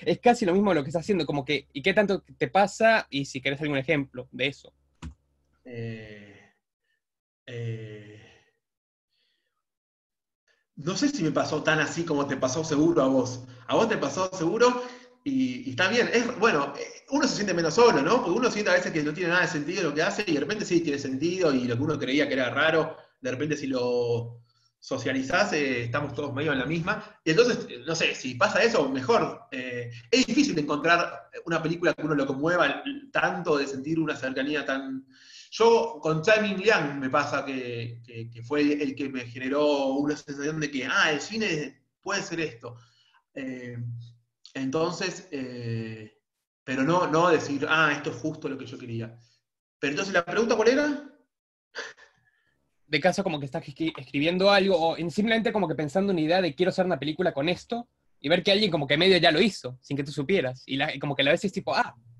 Es casi lo mismo lo que estás haciendo, como que, ¿y qué tanto te pasa? Y si querés algún ejemplo de eso. No sé si me pasó tan así como te pasó seguro a vos. ¿A vos te pasó seguro? y está bien. Bueno, uno se siente menos solo, ¿no? Porque uno siente a veces que no tiene nada de sentido lo que hace y de repente sí tiene sentido y lo que uno creía que era raro, de repente si lo socializás, estamos todos medio en la misma. Y entonces, no sé, si pasa eso, mejor. Es difícil de encontrar una película que uno lo conmueva tanto, de sentir una cercanía tan... Yo con Chaiming Liang me pasa que fue el que me generó una sensación de que, el cine puede ser esto. Entonces, pero no decir, esto es justo lo que yo quería. Pero entonces, ¿la pregunta cuál era? De caso como que estás escribiendo algo, o simplemente como que pensando una idea de quiero hacer una película con esto, y ver que alguien como que medio ya lo hizo, sin que tú supieras. Y como que a veces tipo,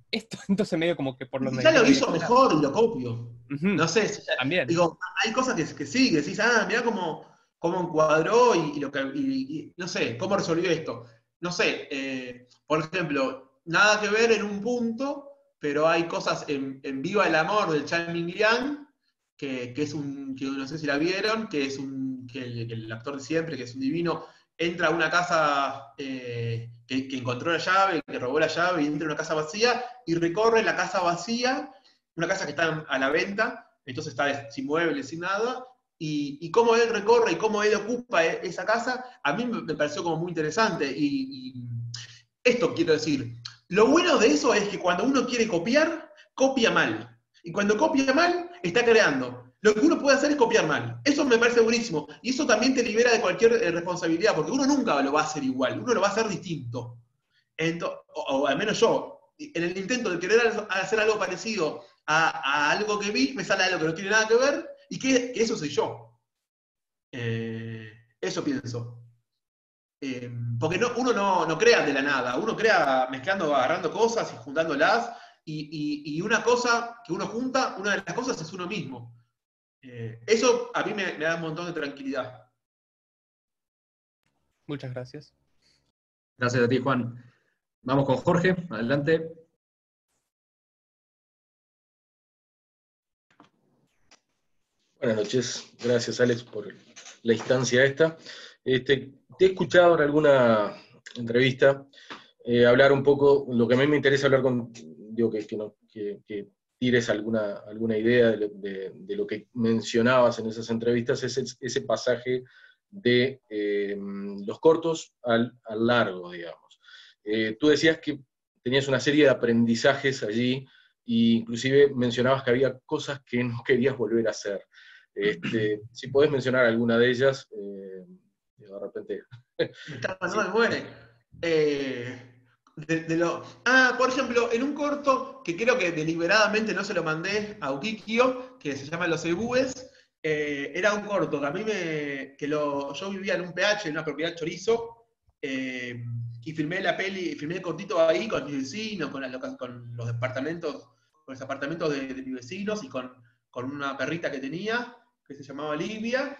esto, entonces medio como que por lo menos... Ya lo hizo mejor y lo copio. No sé, también. Digo, hay cosas que sí, que decís, mirá cómo encuadró y no sé, cómo resolvió esto. No sé, por ejemplo, nada que ver en un punto, pero hay cosas en Viva el Amor del Chaiming Liang, que es que no sé si la vieron, que es que el actor de siempre, que es un divino, entra a una casa que encontró la llave, que robó la llave, y entra a una casa vacía, y recorre la casa vacía, una casa que está a la venta, entonces está sin muebles, sin nada, y cómo él recorre y cómo él ocupa esa casa, a mí me pareció como muy interesante, y esto quiero decir, lo bueno de eso es que cuando uno quiere copiar, copia mal, y cuando copia mal, está creando. Lo que uno puede hacer es copiar mal. Eso me parece buenísimo. Y eso también te libera de cualquier responsabilidad, porque uno nunca lo va a hacer igual, uno lo va a hacer distinto. O al menos yo, en el intento de querer hacer algo parecido a algo que vi, me sale algo que no tiene nada que ver, y que eso soy yo. Eso pienso. Porque uno no crea de la nada, uno crea mezclando, agarrando cosas y juntándolas, y una cosa que uno junta, una de las cosas es uno mismo. Eso a mí me da un montón de tranquilidad. Muchas gracias. Gracias a ti, Juan. Vamos con Jorge, adelante. Buenas noches, gracias Alex por la instancia esta. Te he escuchado en alguna entrevista hablar un poco, lo que a mí me interesa hablar que tires alguna idea de lo que mencionabas en esas entrevistas, es ese pasaje de los cortos al largo, digamos. Tú decías que tenías una serie de aprendizajes allí, e inclusive mencionabas que había cosas que no querías volver a hacer. Si podés mencionar alguna de ellas, de repente... Me está mandando, me muere. Por ejemplo, en un corto que creo que deliberadamente no se lo mandé a Ukikio, que se llama Los Ebúes, era un corto que a mí yo vivía en un PH, en una propiedad chorizo, y filmé filmé el cortito ahí con mis vecinos, con los departamentos, con los apartamentos de mis vecinos y con una perrita que tenía, que se llamaba Livia.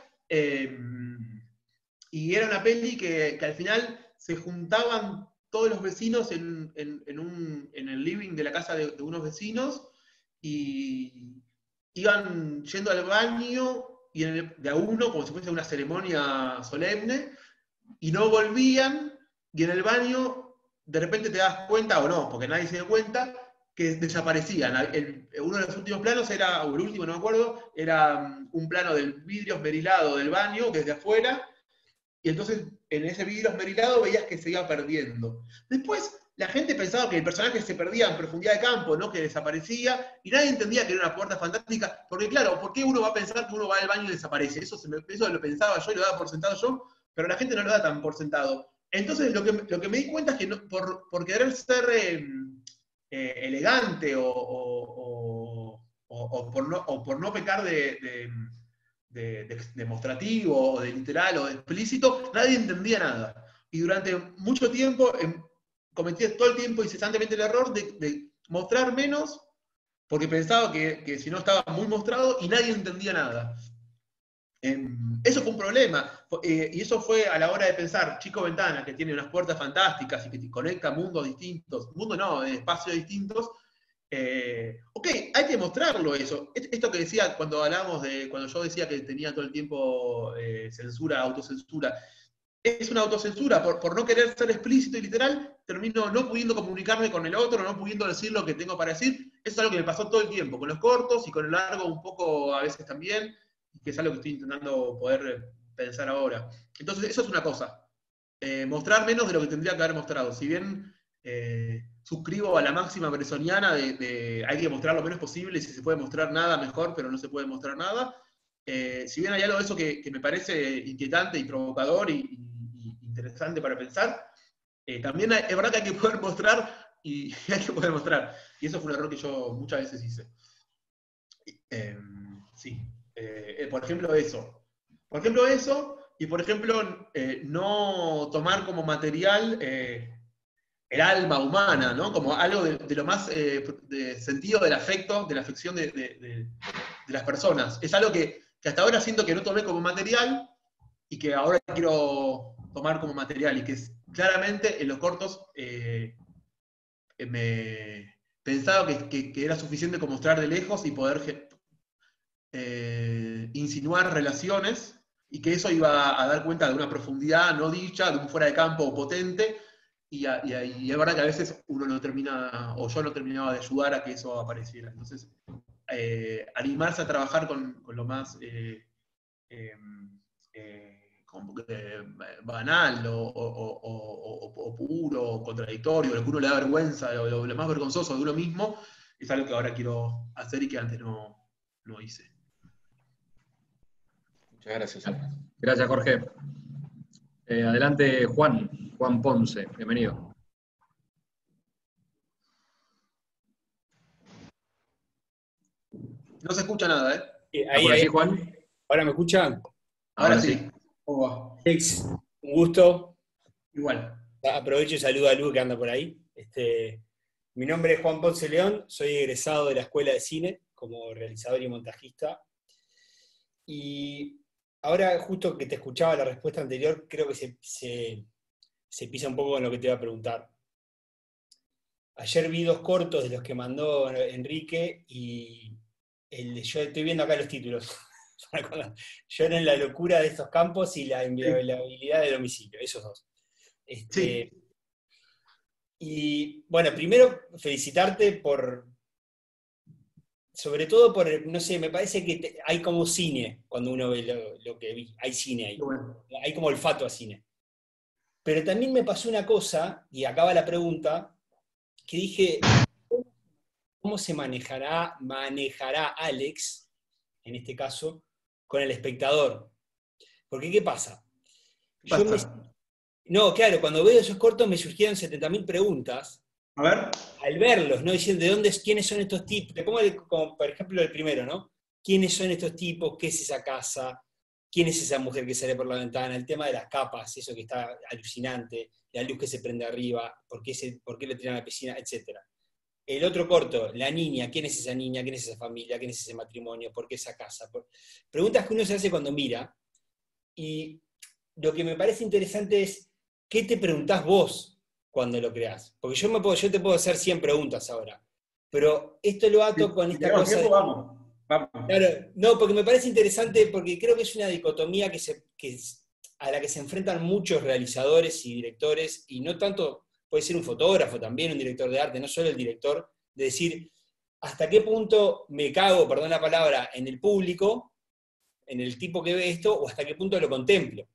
Y era una peli que al final se juntaban todos los vecinos en el living de la casa de unos vecinos y iban yendo al baño y de a uno, como si fuese una ceremonia solemne, y no volvían, y en el baño de repente te das cuenta, o no, porque nadie se dio cuenta, que desaparecían. Uno de los últimos planos era, o el último, no me acuerdo, era un plano del vidrio esmerilado del baño desde afuera, y entonces en ese vidrio esmerilado veías que se iba perdiendo. Después la gente pensaba que el personaje se perdía en profundidad de campo, ¿no? Que desaparecía, y nadie entendía que era una puerta fantástica, porque claro, ¿por qué uno va a pensar que uno va al baño y desaparece? Eso lo pensaba yo y lo daba por sentado yo, pero la gente no lo da tan por sentado. Entonces lo que me di cuenta es que por querer ser elegante o por no pecar de demostrativo o de literal o de explícito, nadie entendía nada. Y durante mucho tiempo cometí todo el tiempo incesantemente el error de mostrar menos porque pensaba que si no estaba muy mostrado y nadie entendía nada. Eso fue un problema, y eso fue a la hora de pensar Chico Ventana, que tiene unas puertas fantásticas y que te conecta mundos distintos, espacios distintos. Ok, hay que mostrarlo eso. Esto que decía cuando yo decía que tenía todo el tiempo censura, autocensura, es una autocensura, por no querer ser explícito y literal, termino no pudiendo comunicarme con el otro, no pudiendo decir lo que tengo para decir. Eso es algo que me pasó todo el tiempo, con los cortos y con el largo un poco a veces también, que es algo que estoy intentando poder pensar ahora. Entonces, eso es una cosa. Mostrar menos de lo que tendría que haber mostrado. Si bien suscribo a la máxima bresoniana de hay que mostrar lo menos posible, y si se puede mostrar nada, mejor, pero no se puede mostrar nada. Si bien hay algo de eso que me parece inquietante y provocador y interesante para pensar, también es verdad que hay que poder mostrar y hay que poder mostrar. Y eso fue un error que yo muchas veces hice. Sí. Por ejemplo, eso. Por ejemplo, eso, y por ejemplo, no tomar como material el alma humana, ¿no? Como algo de lo más de sentido del afecto, de la afección de las personas. Es algo que hasta ahora siento que no tomé como material y que ahora quiero tomar como material, y que claramente en los cortos me pensaba que era suficiente con mostrar de lejos y poder insinuar relaciones, y que eso iba a dar cuenta de una profundidad no dicha, de un fuera de campo potente, y es verdad que a veces uno no termina, o yo no terminaba de ayudar a que eso apareciera. Entonces, animarse a trabajar con lo más banal o puro, o contradictorio, lo que uno le da vergüenza, lo más vergonzoso de uno mismo, es algo que ahora quiero hacer y que antes no hice. Muchas gracias. Gracias, Jorge. Adelante, Juan Ponce, bienvenido. No se escucha nada, ¿eh? ¿Está por allí, Juan? ¿Ahora me escuchan? Ahora sí. ¿Cómo va? Alex, un gusto. Igual. Aprovecho y saludo a Lu que anda por ahí. Mi nombre es Juan Ponce León, soy egresado de la Escuela de Cine como realizador y montajista. Y ahora, justo que te escuchaba la respuesta anterior, creo que se pisa un poco con lo que te iba a preguntar. Ayer vi 2 cortos de los que mandó Enrique y yo estoy viendo acá los títulos. Yo en la locura de estos campos y la inviolabilidad del homicidio, esos 2. Sí. Y bueno, primero felicitarte sobre todo por, no sé, me parece que hay como cine cuando uno ve lo que vi, hay cine ahí, Bueno. hay como olfato a cine. Pero también me pasó una cosa, y acaba la pregunta, que dije, ¿cómo se manejará Alex, en este caso, con el espectador? Porque, ¿qué pasa? No, claro, cuando veo esos cortos me surgieron 70.000 preguntas. A ver. Al verlos, ¿no? Diciendo, quiénes son estos tipos? Te pongo como, por ejemplo, el primero, ¿no? ¿Quiénes son estos tipos? ¿Qué es esa casa? ¿Quién es esa mujer que sale por la ventana? El tema de las capas, eso que está alucinante, la luz que se prende arriba, por qué le tiran a la piscina, etcétera. El otro corto, la niña, ¿quién es esa niña? ¿Quién es esa familia? ¿Quién es ese matrimonio? ¿Por qué esa casa? Preguntas que uno se hace cuando mira. Y lo que me parece interesante es, ¿qué te preguntás vos cuando lo creás? Porque yo te puedo hacer 100 preguntas ahora. Pero esto lo ato con esta cosa. Vamos. Claro, no, porque me parece interesante, porque creo que es una dicotomía a la que se enfrentan muchos realizadores y directores, y no tanto, puede ser un fotógrafo también, un director de arte, no solo el director, de decir, ¿hasta qué punto me cago, perdón la palabra, en el público, en el tipo que ve esto, o hasta qué punto lo contemplo?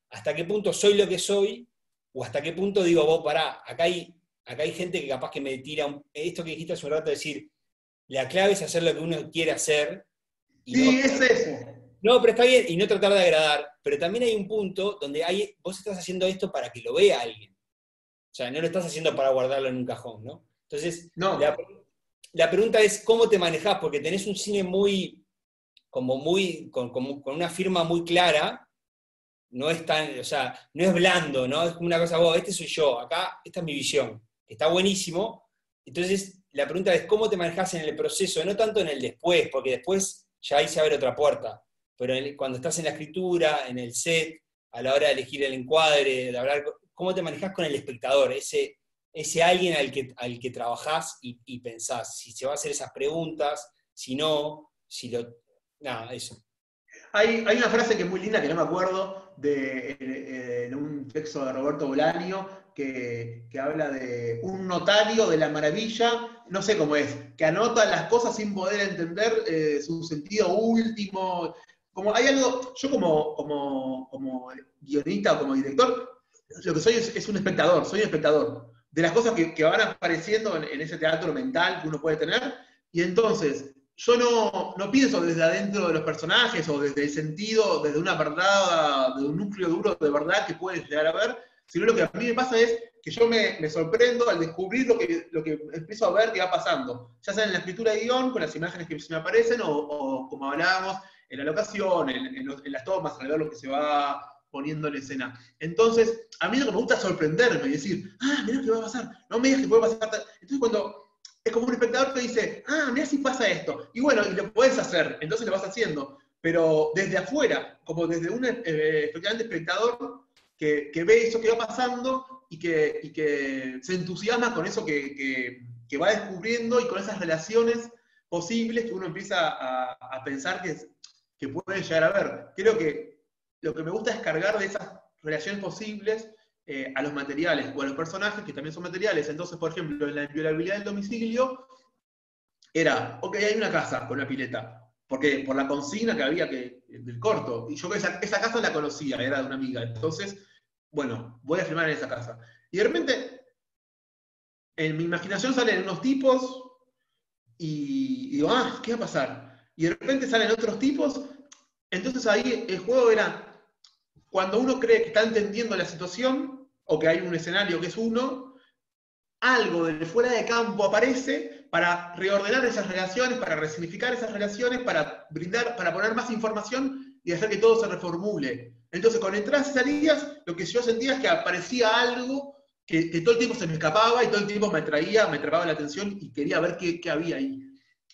¿Hasta qué punto soy lo que soy? ¿O hasta qué punto digo, vos pará, acá hay gente que capaz que me tira esto que dijiste hace un rato, decir, la clave es hacer lo que uno quiere hacer. Sí, es eso. No, pero está bien, y no tratar de agradar. Pero también hay un punto donde vos estás haciendo esto para que lo vea alguien. O sea, no lo estás haciendo para guardarlo en un cajón, ¿no? Entonces, no. La pregunta es cómo te manejás, porque tenés un cine con una firma muy clara. No es tan, o sea, no es blando, ¿no? Es como una cosa, este soy yo, acá, esta es mi visión. Está buenísimo. Entonces, la pregunta es cómo te manejás en el proceso, no tanto en el después, porque después ya ahí se abre otra puerta. Pero cuando estás en la escritura, en el set, a la hora de elegir el encuadre, de hablar, ¿cómo te manejás con el espectador? Ese alguien al que trabajás y pensás, si se va a hacer esas preguntas, si no, nada, eso. Hay una frase que es muy linda, que no me acuerdo, en un texto de Roberto Bolaño, que habla de un notario de la maravilla, no sé cómo es, que anota las cosas sin poder entender su sentido último. Como hay algo, yo como guionista o como director, lo que soy es un espectador, soy un espectador de las cosas que van apareciendo en ese teatro mental que uno puede tener, y entonces yo no pienso desde adentro de los personajes o desde el sentido, desde una verdad, de un núcleo duro de verdad que puedes llegar a ver, sino lo que a mí me pasa es que yo me sorprendo al descubrir lo que empiezo a ver que va pasando, ya sea en la escritura de guión, con las imágenes que se me aparecen, o como hablábamos, en la locación, en las tomas, al ver lo que se va poniendo en escena. Entonces, a mí lo que me gusta es sorprenderme y decir, mirá qué va a pasar, no me digas que puede pasar. Entonces, cuando es como un espectador que dice, mirá si pasa esto, y bueno, y lo puedes hacer, entonces lo vas haciendo, pero desde afuera, como desde un efectivamente espectador que ve eso que va pasando y que se entusiasma con eso que va descubriendo y con esas relaciones posibles que uno empieza a pensar que puede llegar a ver. Creo que lo que me gusta es cargar de esas relaciones posibles a los materiales o a los personajes que también son materiales. Entonces, por ejemplo, en la inviolabilidad del domicilio era, ok, hay una casa con una pileta, porque por la consigna que había del corto, y yo esa casa la conocía, era de una amiga, entonces, bueno, voy a filmar en esa casa. Y de repente, en mi imaginación salen unos tipos y digo, ¿qué va a pasar? Y de repente salen otros tipos, entonces ahí el juego era, cuando uno cree que está entendiendo la situación, o que hay un escenario que es uno, algo de fuera de campo aparece para reordenar esas relaciones, para resignificar esas relaciones, para poner más información y hacer que todo se reformule. Entonces, con entradas y salidas, lo que yo sentía es que aparecía algo que todo el tiempo se me escapaba y todo el tiempo me atrapaba la atención y quería ver qué había ahí.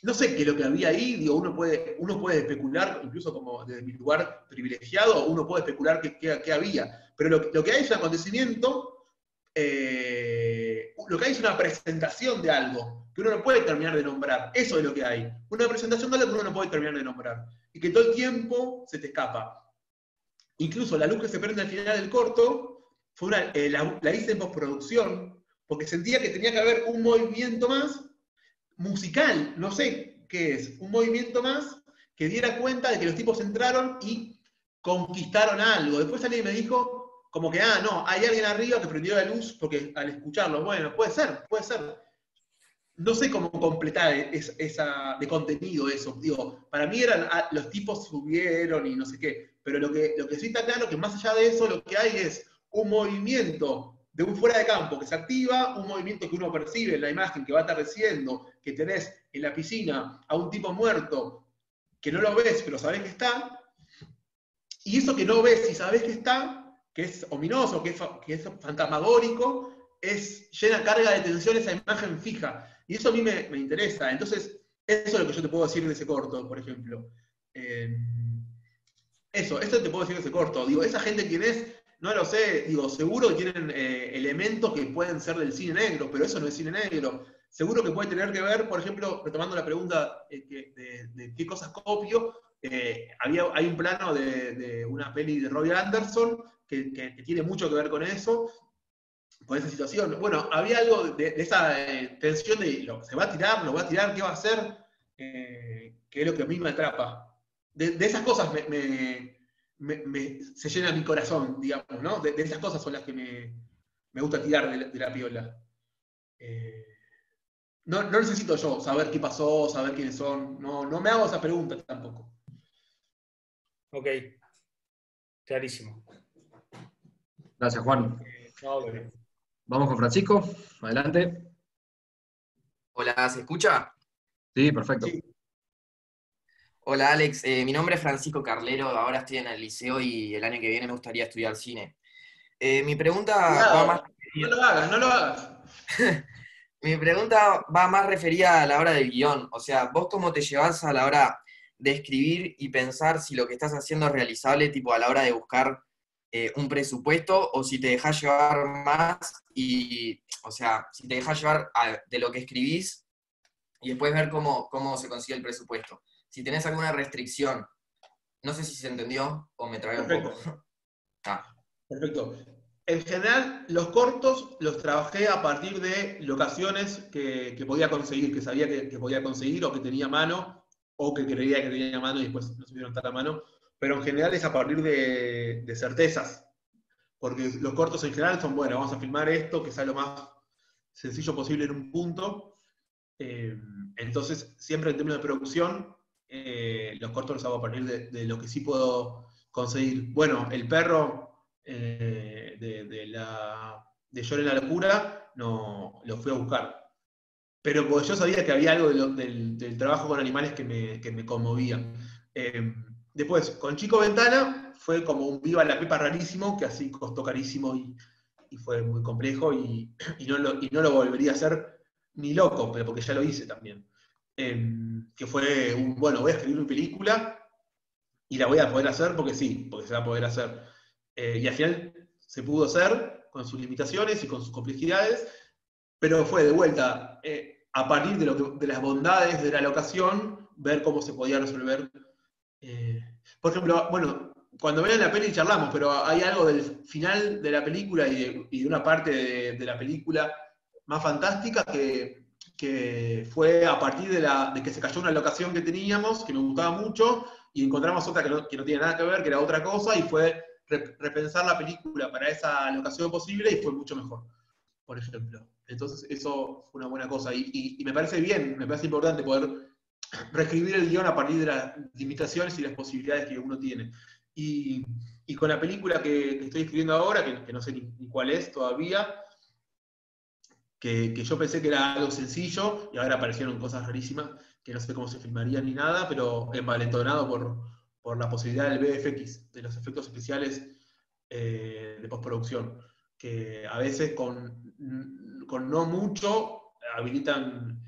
No sé qué es lo que había ahí, digo, uno puede especular, incluso como desde mi lugar privilegiado, uno puede especular qué había, pero lo que hay es un acontecimiento, lo que hay es una presentación de algo, que uno no puede terminar de nombrar, eso es lo que hay, una presentación de algo que uno no puede terminar de nombrar, y que todo el tiempo se te escapa. Incluso la luz que se prende al final del corto, la hice en postproducción, porque sentía que tenía que haber un movimiento más, musical, no sé qué es, un movimiento más que diera cuenta de que los tipos entraron y conquistaron algo. Después alguien me dijo, como que, no, hay alguien arriba que prendió la luz porque al escucharlo, bueno, puede ser. No sé cómo completar esa de contenido eso. Digo, para mí eran, los tipos subieron y no sé qué, pero lo que sí está claro que más allá de eso lo que hay es un movimiento de un fuera de campo que se activa, un movimiento que uno percibe en la imagen que va atardeciendo, que tenés en la piscina a un tipo muerto, que no lo ves, pero sabés que está, y eso que no ves y sabés que está, que es ominoso, que es fantasmagórico, llena carga de tensión esa imagen fija, y eso a mí me interesa. Entonces, eso es lo que yo te puedo decir de ese corto, por ejemplo. Eso te puedo decir de ese corto. Digo, esa gente quién es, no lo sé, digo, seguro que tienen elementos que pueden ser del cine negro, pero eso no es cine negro. Seguro que puede tener que ver, por ejemplo, retomando la pregunta de qué cosas copio, hay un plano de una peli de Roy Anderson que tiene mucho que ver con eso, con esa situación. Bueno, había algo de esa tensión de se va a tirar, lo va a tirar, ¿qué va a hacer? Que es lo que a mí me atrapa. De esas cosas se llena mi corazón, digamos, ¿no? De esas cosas son las que me gusta tirar de la piola. No necesito yo saber qué pasó, saber quiénes son. No me hago esa pregunta tampoco. Ok. Clarísimo. Gracias, Juan. Bueno. Vamos con Francisco. Adelante. Hola, ¿se escucha? Sí, perfecto. Sí. Hola, Alex. Mi nombre es Francisco Carlero. Ahora estoy en el liceo y el año que viene me gustaría estudiar cine. Mi pregunta va más... No lo hagas. Mi pregunta va más referida a la hora del guión. O sea, ¿vos cómo te llevas a la hora de escribir y pensar si lo que estás haciendo es realizable, tipo a la hora de buscar un presupuesto, o si te dejás llevar más o sea, si te dejás llevar de lo que escribís y después ver cómo se consigue el presupuesto? Si tenés alguna restricción No sé si se entendió o me trabé un Perfecto. poco. Ah, Perfecto. En general, los cortos los trabajé a partir de locaciones que podía conseguir, que sabía que podía conseguir o que tenía a mano, o que creía que tenía a mano y después no supieron estar a mano. Pero en general es a partir de certezas. Porque los cortos en general son, bueno, vamos a filmar esto, que sea lo más sencillo posible en un punto. Entonces, siempre en términos de producción, los cortos los hago a partir de lo que sí puedo conseguir. Bueno, el perro de Llor en la locura no, lo fui a buscar. Pero porque yo sabía que había algo del trabajo con animales que me conmovía. Después, con Chico Ventana, fue como un viva la pepa rarísimo, que así costó carísimo y fue muy complejo y no lo volvería a hacer ni loco, pero porque ya lo hice también. Que fue bueno, voy a escribir mi película y la voy a poder hacer porque sí, porque se va a poder hacer. Y al final se pudo hacer con sus limitaciones y con sus complejidades, pero fue de vuelta, a partir de las bondades de la locación, ver cómo se podía resolver. Por ejemplo, bueno, cuando vean la peli charlamos, pero hay algo del final de la película y de una parte de la película más fantástica que fue a partir de que se cayó una locación que teníamos, que me gustaba mucho, y encontramos otra que no tiene nada que ver, que era otra cosa, y fue repensar la película para esa locación posible y fue mucho mejor, por ejemplo. Entonces eso fue una buena cosa y me parece bien, me parece importante poder reescribir el guión a partir de las limitaciones y las posibilidades que uno tiene. Y con la película que estoy escribiendo ahora, que no sé ni cuál es todavía, que yo pensé que era algo sencillo y ahora aparecieron cosas rarísimas que no sé cómo se filmarían ni nada, pero envalentonado por la posibilidad del VFX, de los efectos especiales de postproducción, que a veces con no mucho habilitan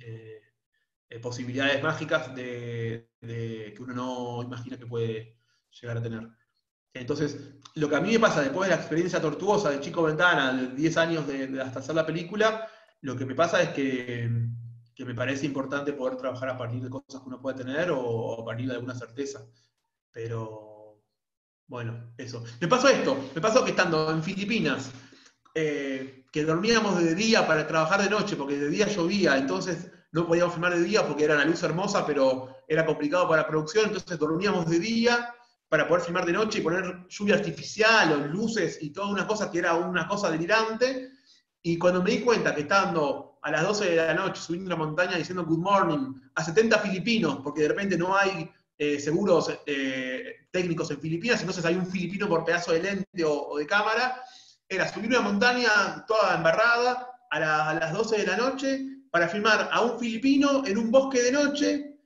posibilidades mágicas que uno no imagina que puede llegar a tener. Entonces, lo que a mí me pasa después de la experiencia tortuosa de Chico Ventana, de 10 años hasta hacer la película, lo que me pasa es que me parece importante poder trabajar a partir de cosas que uno puede tener o a partir de alguna certeza. Pero, bueno, eso. Me pasó que estando en Filipinas, que dormíamos de día para trabajar de noche, porque de día llovía, entonces no podíamos filmar de día porque era una luz hermosa, pero era complicado para la producción, entonces dormíamos de día para poder filmar de noche y poner lluvia artificial o luces y toda una cosa que era una cosa delirante. Y cuando me di cuenta que estando a las 12 de la noche subiendo una montaña diciendo good morning a 70 filipinos, porque de repente no hay seguros técnicos en Filipinas, entonces hay un filipino por pedazo de lente o de cámara, era subir una montaña toda embarrada a las 12 de la noche para filmar a un filipino en un bosque de noche.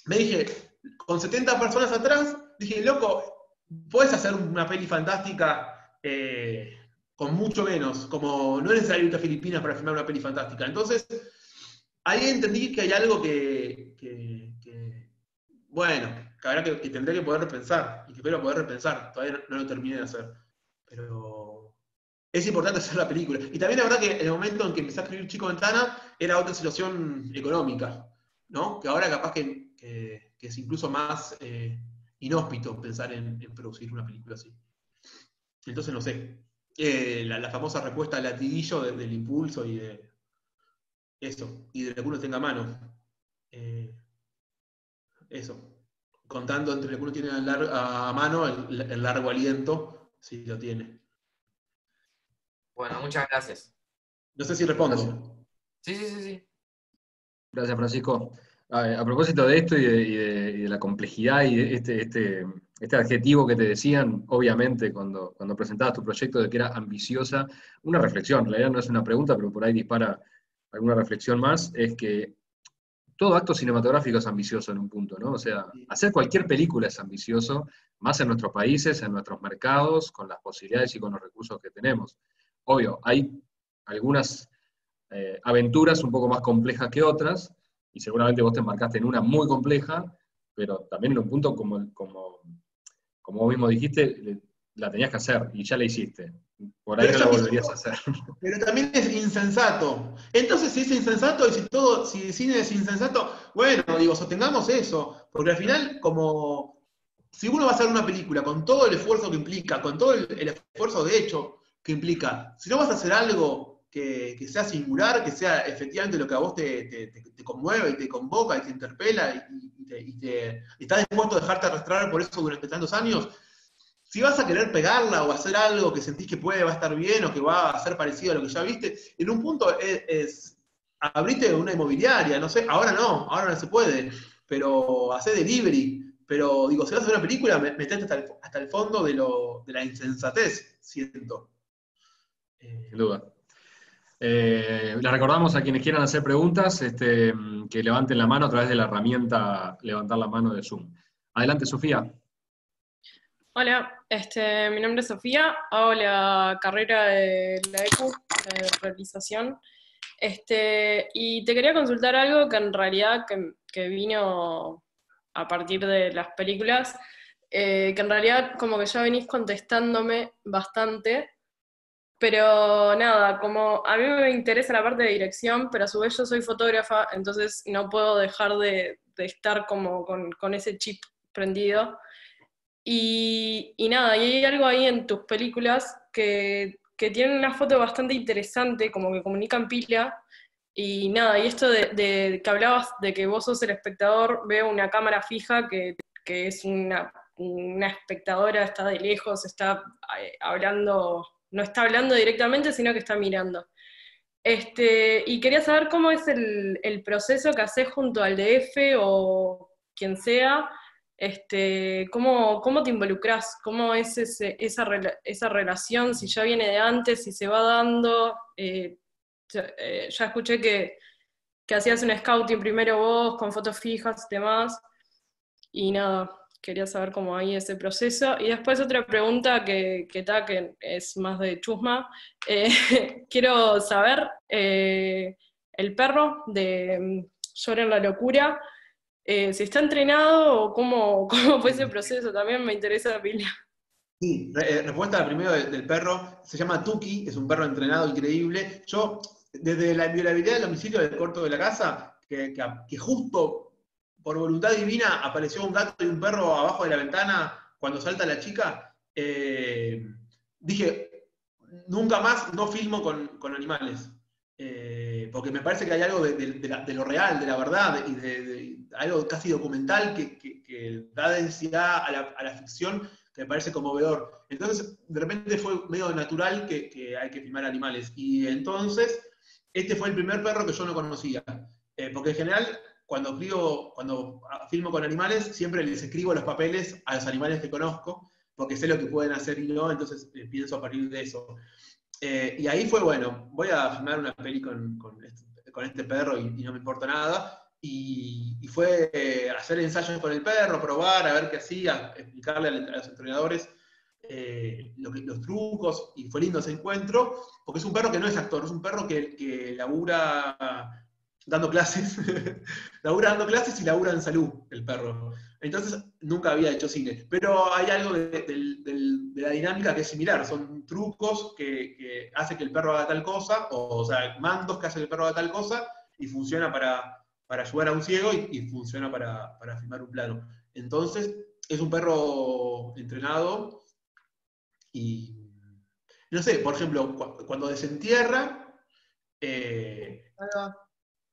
Me dije, con 70 personas atrás, dije, loco, puedes hacer una peli fantástica con mucho menos, como no es necesario irte a Filipinas para filmar una peli fantástica. Entonces, ahí entendí que hay algo bueno, que habrá que tendré que poder repensar, y que espero poder repensar, todavía no lo terminé de hacer. Pero es importante hacer la película. Y también la verdad que el momento en que empecé a escribir Chico Ventana era otra situación económica, ¿no? Que ahora capaz que es incluso más inhóspito pensar en producir una película así. Entonces, no sé, la famosa respuesta al latiguillo del impulso y de eso, y de lo que uno tenga a mano. Eso, contando entre lo que uno tiene a mano el largo aliento, si lo tiene. bueno, muchas gracias. No sé si respondo. Sí. Gracias, Francisco. A propósito de esto y de la complejidad y de este adjetivo que te decían, obviamente, cuando presentabas tu proyecto de que era ambiciosa, una reflexión, en realidad no es una pregunta, pero por ahí dispara alguna reflexión más, es que todo acto cinematográfico es ambicioso en un punto, ¿no? O sea, hacer cualquier película es ambicioso, más en nuestros países, en nuestros mercados, con las posibilidades y con los recursos que tenemos. Obvio, hay algunas aventuras un poco más complejas que otras, y seguramente vos te embarcaste en una muy compleja, pero también en un punto, como vos mismo dijiste, la tenías que hacer, y ya la hiciste. Por ahí no la volverías a hacer. Pero también es insensato. Entonces, si es insensato, y si el cine es insensato, bueno, digo, sostengamos eso, porque al final, como si uno va a hacer una película con todo el esfuerzo que implica, con todo el esfuerzo de hecho que implica, si no vas a hacer algo que sea singular, que sea efectivamente lo que a vos te conmueve y te convoca y te interpela y estás dispuesto a dejarte arrastrar por eso durante tantos años, si vas a querer pegarla o hacer algo que sentís que va a estar bien o que va a ser parecido a lo que ya viste, en un punto es abrite una inmobiliaria, no sé, ahora no se puede, pero hacer delivery. Pero digo, si vas a hacer una película, metete hasta el fondo de la insensatez, siento. Sin duda. Le recordamos a quienes quieran hacer preguntas que levanten la mano a través de la herramienta levantar la mano de Zoom. Adelante, Sofía. Hola, mi nombre es Sofía, hago la carrera de la ECU, de realización, y te quería consultar algo que en realidad que vino a partir de las películas, que en realidad como que ya venís contestándome bastante, pero nada, como a mí me interesa la parte de dirección, pero a su vez yo soy fotógrafa, entonces no puedo dejar de estar como con ese chip prendido. Y nada, y hay algo ahí en tus películas que tienen una foto bastante interesante, como que comunican pila, y nada, y esto de que hablabas de que vos sos el espectador, veo una cámara fija que es una espectadora, está de lejos, está hablando, no está hablando directamente, sino que está mirando. Y quería saber cómo es el proceso que haces junto al DF o quien sea, ¿cómo te involucrás? ¿Cómo es esa relación? Si ya viene de antes, si se va dando. Ya escuché que hacías un scouting primero vos, con fotos fijas y demás. Y nada, quería saber cómo hay ese proceso. Y después otra pregunta que es más de chusma. Quiero saber, el perro de Llora en la locura, si está entrenado o cómo fue ese proceso, también me interesa la pila. Sí, respuesta primero del perro, se llama Tuki, es un perro entrenado increíble. Yo, desde la inviolabilidad del domicilio del corto de la casa, que justo por voluntad divina apareció un gato y un perro abajo de la ventana cuando salta la chica, dije, nunca más no filmo con animales. Porque me parece que hay algo de lo real, de la verdad, y de algo casi documental que da densidad a la ficción, que me parece conmovedor. Entonces, de repente fue medio natural que hay que filmar animales. Y entonces, este fue el primer perro que yo no conocía. Porque en general, cuando filmo con animales, siempre les escribo los papeles a los animales que conozco, porque sé lo que pueden hacer y no, entonces pienso a partir de eso. Y ahí fue, bueno, voy a filmar una peli con este perro y no me importa nada. Y fue hacer ensayos con el perro, probar, a ver qué hacía, explicarle a los entrenadores los trucos, y fue lindo ese encuentro, porque es un perro que no es actor, es un perro que labura dando clases, labura dando clases y labura en salud, el perro. Entonces nunca había hecho cine, pero hay algo de la dinámica que es similar, son trucos que hacen que el perro haga tal cosa, o sea, mandos que hacen que el perro haga tal cosa, y funciona para ayudar a un ciego y funciona para filmar un plano. Entonces, es un perro entrenado y, no sé, por ejemplo, cuando desentierra,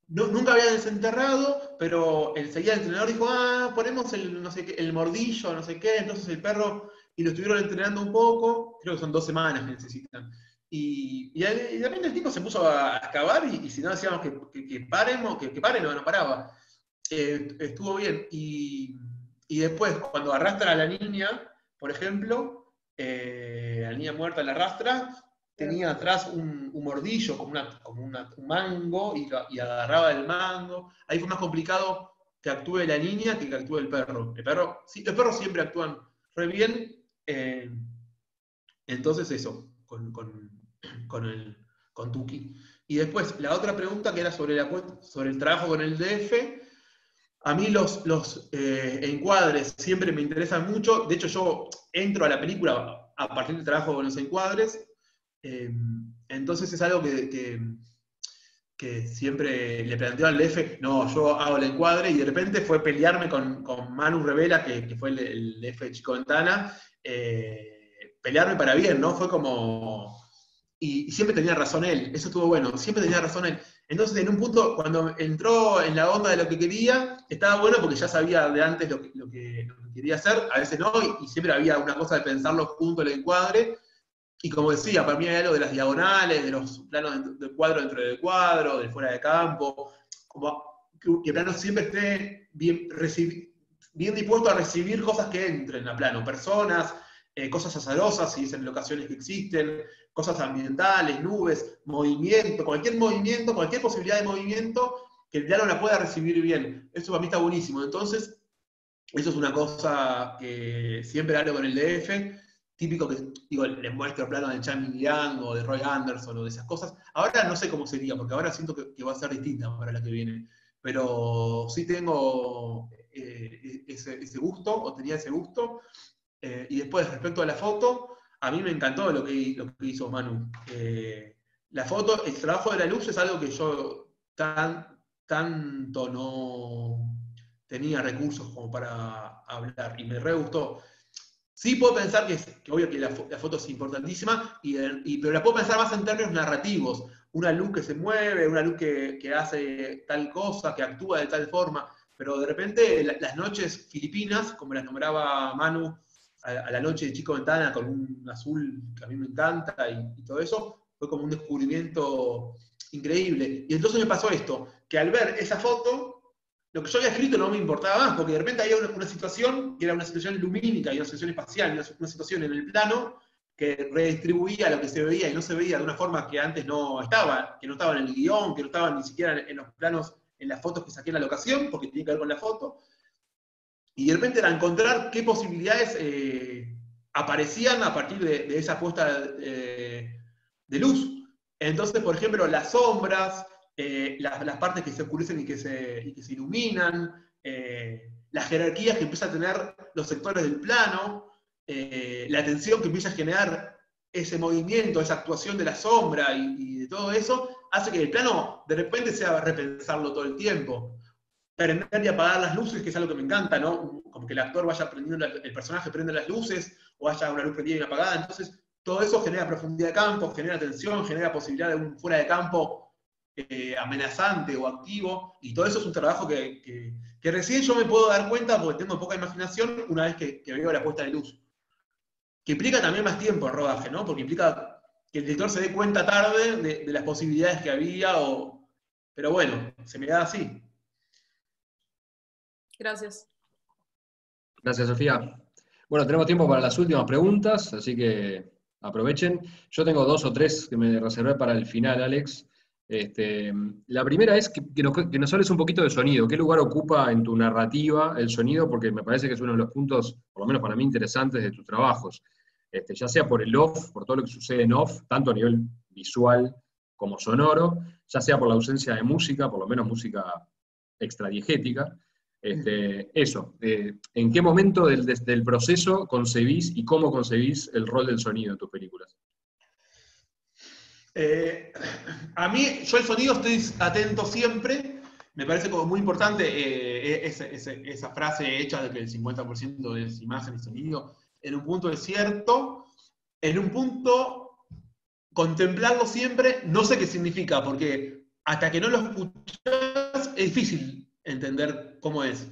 nunca había desenterrado, pero enseguida el entrenador dijo, ponemos el mordillo, no sé qué, entonces el perro, y lo estuvieron entrenando un poco, creo que son 2 semanas que necesitan. Y de repente el tipo se puso a excavar y si no decíamos que pare, no paraba. Estuvo bien. Y después, cuando arrastran a la niña, por ejemplo, la niña muerta la arrastra, tenía atrás un mordillo, como un mango, y agarraba el mango. Ahí fue más complicado que actúe la niña que actúe el perro. Los perros siempre actúan re bien. Entonces eso, con Tuki. Y después, la otra pregunta que era sobre el trabajo con el DF. A mí los encuadres siempre me interesan mucho. De hecho, yo entro a la película a partir del trabajo con los encuadres. Entonces es algo que que siempre le planteó al DF, no, yo hago el encuadre, y de repente fue pelearme con Manu Revela, que fue el DF de Chico Ventana, pelearme para bien, ¿no? Fue como... Y siempre tenía razón él, eso estuvo bueno, siempre tenía razón él. Entonces, en un punto, cuando entró en la onda de lo que quería, estaba bueno porque ya sabía de antes lo que quería hacer, a veces no, y siempre había una cosa de pensarlo junto al encuadre. Y como decía, para mí hay algo de las diagonales, de los planos del cuadro dentro del cuadro, del fuera de campo, como que el plano siempre esté bien dispuesto a recibir cosas que entren a plano, personas, cosas azarosas, si dicen locaciones que existen, cosas ambientales, nubes, movimiento, cualquier posibilidad de movimiento, que el plano la pueda recibir bien. Eso para mí está buenísimo. Entonces, eso es una cosa que siempre hablo con el DF, típico que, digo, les muestro planos de Chan Liang o de Roy Anderson o de esas cosas. Ahora no sé cómo sería, porque ahora siento que va a ser distinta para la que viene. Pero sí tengo ese gusto, o tenía ese gusto. Y después, respecto a la foto, a mí me encantó lo que hizo Manu. La foto, el trabajo de la luz es algo que yo tanto no tenía recursos como para hablar, y me re gustó. Sí puedo pensar que obvio que la foto es importantísima, pero la puedo pensar más en términos narrativos. Una luz que se mueve, una luz que hace tal cosa, que actúa de tal forma, pero de repente las noches filipinas, como las nombraba Manu, a la noche de Chico Ventana con un azul que a mí me encanta y todo eso, fue como un descubrimiento increíble. Y entonces me pasó esto, que al ver esa foto, lo que yo había escrito no me importaba más, porque de repente había una situación que era una situación lumínica y una situación espacial, una situación en el plano que redistribuía lo que se veía y no se veía de una forma que antes no estaba, que no estaba en el guión, que no estaba ni siquiera en los planos, en las fotos que saqué en la locación, porque tenía que ver con la foto. Y de repente era encontrar qué posibilidades aparecían a partir de esa puesta de luz. Entonces, por ejemplo, las sombras, las partes que se oscurecen y que se iluminan, las jerarquías que empiezan a tener los sectores del plano, la tensión que empieza a generar ese movimiento, esa actuación de la sombra y de todo eso, hace que el plano de repente sea repensarlo todo el tiempo. Prender y apagar las luces, que es algo que me encanta, ¿no? Como que el actor vaya prendiendo, el personaje prende las luces, o haya una luz prendida y apagada. Entonces, todo eso genera profundidad de campo, genera tensión, genera posibilidad de un fuera de campo amenazante o activo, y todo eso es un trabajo que recién yo me puedo dar cuenta, porque tengo poca imaginación, una vez que veo la puesta de luz. Que implica también más tiempo el rodaje, ¿no? Porque implica que el director se dé cuenta tarde de las posibilidades que había, pero bueno, se me da así. Gracias. Gracias, Sofía. Bueno, tenemos tiempo para las últimas preguntas, así que aprovechen. Yo tengo 2 o 3 que me reservé para el final, Alex. La primera es que nos hables un poquito de sonido. ¿Qué lugar ocupa en tu narrativa el sonido? Porque me parece que es uno de los puntos, por lo menos para mí, interesantes de tus trabajos. Ya sea por el off, por todo lo que sucede en off, tanto a nivel visual como sonoro, ya sea por la ausencia de música, por lo menos música extradiegética. Eso, ¿en qué momento del proceso concebís y cómo concebís el rol del sonido en tus películas? A mí, yo el sonido estoy atento siempre, me parece como muy importante esa frase hecha de que el 50% es imagen y sonido, en un punto es cierto, en un punto contemplarlo siempre, no sé qué significa, porque hasta que no lo escuchas es difícil entender cómo es.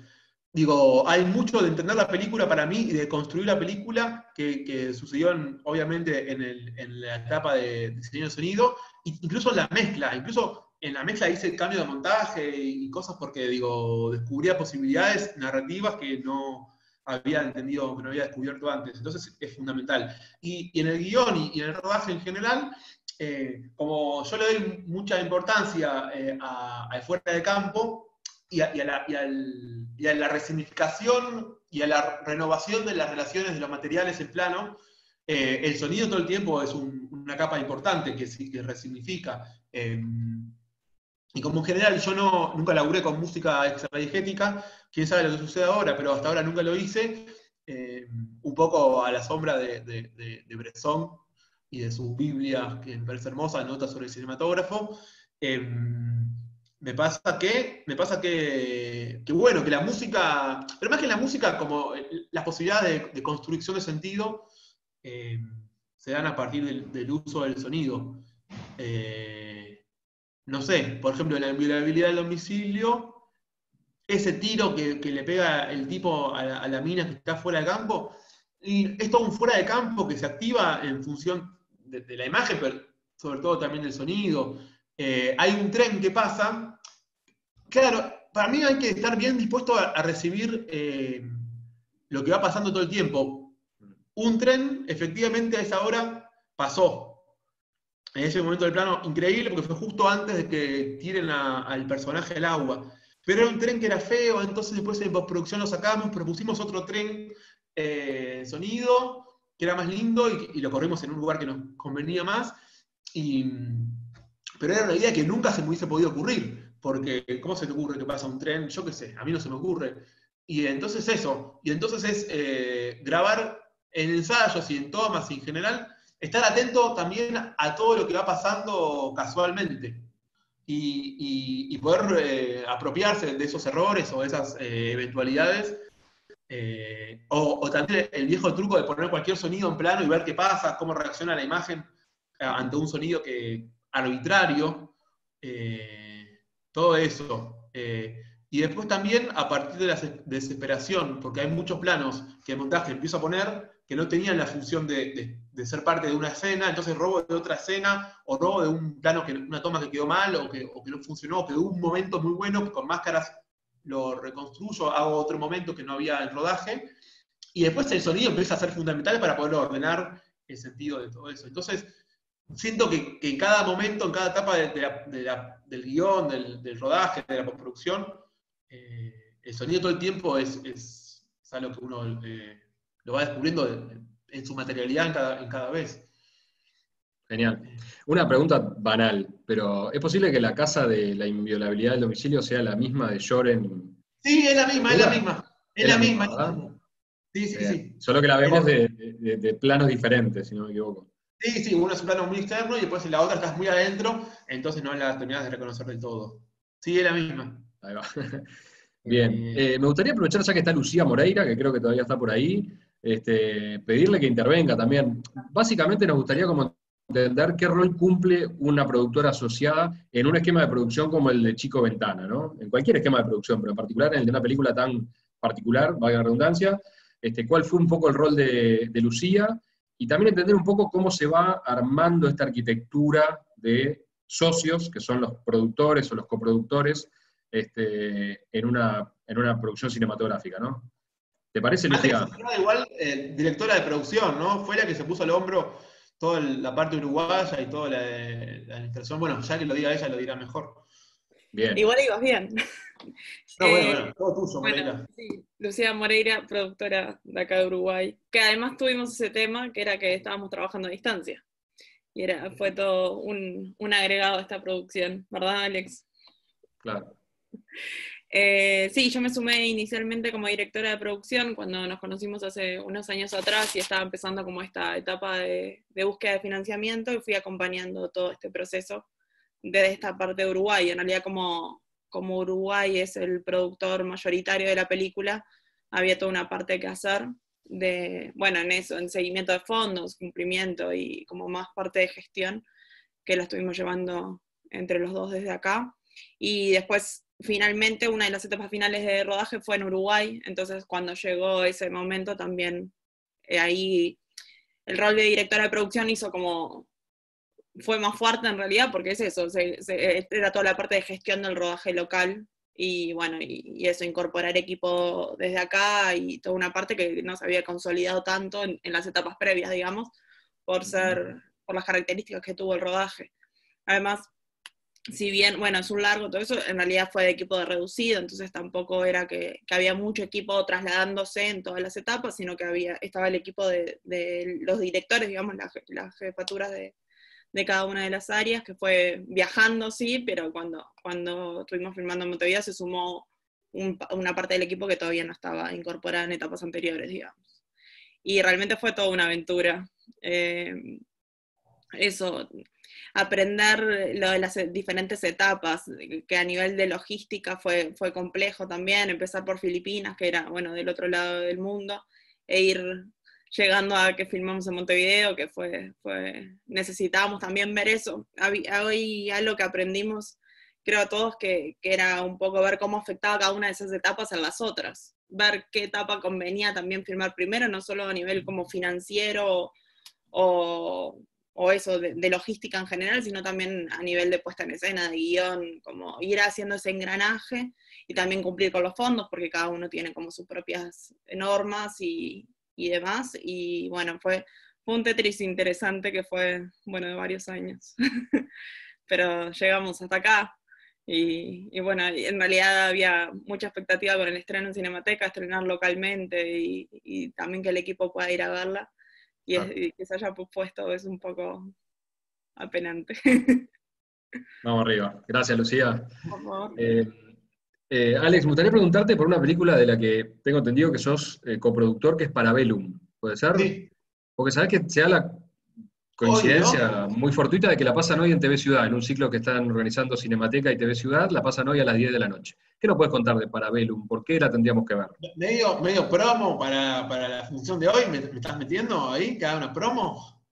Digo, hay mucho de entender la película para mí y de construir la película que sucedió obviamente en la etapa de diseño de sonido, incluso en la mezcla, hice cambio de montaje y cosas porque, digo, descubría posibilidades narrativas que no había entendido, que no había descubierto antes. Entonces es fundamental. Y en el guión y en el rodaje en general, como yo le doy mucha importancia al fuera de campo, y a la resignificación y a la renovación de las relaciones de los materiales en plano, el sonido todo el tiempo es una capa importante que resignifica. Y como en general yo nunca laburé con música extradiegética, quién sabe lo que sucede ahora, pero hasta ahora nunca lo hice, un poco a la sombra de Bresson y de su Biblia, que me parece hermosa, Notas sobre el cinematógrafo. Me pasa que bueno, que la música, pero más que la música, como las posibilidades de construcción de sentido se dan a partir del uso del sonido. No sé, por ejemplo, la inviolabilidad del domicilio, ese tiro que le pega el tipo a la mina que está fuera de campo, y es todo un fuera de campo que se activa en función de la imagen, pero sobre todo también del sonido. Hay un tren que pasa. Claro, para mí hay que estar bien dispuesto a recibir lo que va pasando todo el tiempo. Un tren, efectivamente, a esa hora pasó. En ese momento del plano, increíble, porque fue justo antes de que tiren al personaje al agua. Pero era un tren que era feo, entonces después en postproducción lo sacamos, propusimos otro tren sonido, que era más lindo, y lo corrimos en un lugar que nos convenía más. Pero era una idea que nunca se me hubiese podido ocurrir, porque ¿cómo se te ocurre que pasa un tren? Yo qué sé, a mí no se me ocurre. Y entonces eso, y entonces es grabar en ensayos y en tomas y en general, estar atento también a todo lo que va pasando casualmente. Y poder apropiarse de esos errores o de esas eventualidades. O también el viejo truco de poner cualquier sonido en plano y ver qué pasa, cómo reacciona la imagen ante un sonido arbitrario. Todo eso. Y después también a partir de la desesperación, porque hay muchos planos que el montaje empiezo a poner que no tenían la función de ser parte de una escena, entonces robo de otra escena, o robo de un plano, una toma que quedó mal, o que no funcionó, o que hubo un momento muy bueno, que con máscaras lo reconstruyo, hago otro momento que no había en rodaje, y después el sonido empieza a ser fundamental para poder ordenar el sentido de todo eso. Entonces, siento que en cada momento, en cada etapa del guión, del rodaje, de la postproducción, el sonido todo el tiempo es algo que uno lo va descubriendo en su materialidad en cada vez. Genial. Una pregunta banal, pero ¿es posible que la casa de la inviolabilidad del domicilio sea la misma de Shoren? Sí, es la misma, es la misma. Es la misma, ¿verdad? Sí, sí, sí. Solo que la vemos de planos diferentes, si no me equivoco. Sí, sí, uno es un plano muy externo y después en la otra estás muy adentro, entonces no la terminás de reconocer del todo. Sí, es la misma. Ahí va. Bien. Me gustaría aprovechar, ya que está Lucía Moreira, que creo que todavía está por ahí, pedirle que intervenga también. Básicamente nos gustaría como entender qué rol cumple una productora asociada en un esquema de producción como el de Chico Ventana, ¿no? En cualquier esquema de producción, pero en particular en el de una película tan particular, valga la redundancia, cuál fue un poco el rol de Lucía, y también entender un poco cómo se va armando esta arquitectura de socios, que son los productores o los coproductores, en una producción cinematográfica, ¿no? ¿Te parece, Lucía? Igual directora de producción, ¿no? Fue la que se puso al hombro toda la parte uruguaya y toda la administración. Bueno, ya que lo diga ella, lo dirá mejor. Bien. Igual ibas bien. No, bueno, todo tuyo, Moreira. Bueno, sí, Lucía Moreira, productora de acá de Uruguay, que además tuvimos ese tema, que era que estábamos trabajando a distancia. Y fue todo un agregado a esta producción, ¿verdad, Alex? Claro. Sí, yo me sumé inicialmente como directora de producción cuando nos conocimos hace unos años atrás y estaba empezando como esta etapa de búsqueda de financiamiento y fui acompañando todo este proceso desde esta parte de Uruguay. En realidad como Uruguay es el productor mayoritario de la película, había toda una parte que hacer en eso, en seguimiento de fondos, cumplimiento y como más parte de gestión que la estuvimos llevando entre los dos desde acá. Y después, finalmente, una de las etapas finales de rodaje fue en Uruguay, entonces cuando llegó ese momento también ahí el rol de directora de producción fue más fuerte en realidad, porque es eso, era toda la parte de gestión del rodaje local, y bueno, y eso, incorporar equipo desde acá, y toda una parte que no se había consolidado tanto en las etapas previas, digamos, por las características que tuvo el rodaje. Además, si bien, bueno, es un largo, todo eso, en realidad fue de equipo de reducido, entonces tampoco era que había mucho equipo trasladándose en todas las etapas, sino que estaba el equipo de los directores, digamos, las jefaturas de cada una de las áreas, que fue viajando, sí, pero cuando estuvimos filmando en Montevideo se sumó una parte del equipo que todavía no estaba incorporada en etapas anteriores, digamos. Y realmente fue toda una aventura. eso, aprender lo de las diferentes etapas, que a nivel de logística fue complejo también, empezar por Filipinas, que era, bueno, del otro lado del mundo, e ir llegando a que filmamos en Montevideo, que necesitábamos también ver eso. Hoy algo que aprendimos, creo a todos, que era un poco ver cómo afectaba cada una de esas etapas en las otras, ver qué etapa convenía también filmar primero, no solo a nivel como financiero o eso, de logística en general, sino también a nivel de puesta en escena, de guión, como ir haciendo ese engranaje y también cumplir con los fondos, porque cada uno tiene como sus propias normas y demás, y bueno, fue un Tetris interesante que fue, bueno, de varios años, pero llegamos hasta acá, y bueno, en realidad había mucha expectativa con el estreno en Cinemateca, estrenar localmente, y también que el equipo pueda ir a verla, y que se haya puesto es un poco apenante. Vamos arriba. Gracias, Lucía. Por favor. Alex, me gustaría preguntarte por una película de la que tengo entendido que sos coproductor, que es Parabellum. ¿Puede ser? Sí. Porque sabés que se da la coincidencia Hoy, muy fortuita de que la pasan hoy en TV Ciudad, en un ciclo que están organizando Cinemateca y TV Ciudad, la pasan hoy a las 10 de la noche. ¿Qué nos puedes contar de Parabellum? ¿Por qué la tendríamos que ver? Medio promo para la función de hoy. ¿Me estás metiendo ahí? ¿Que haga una promo?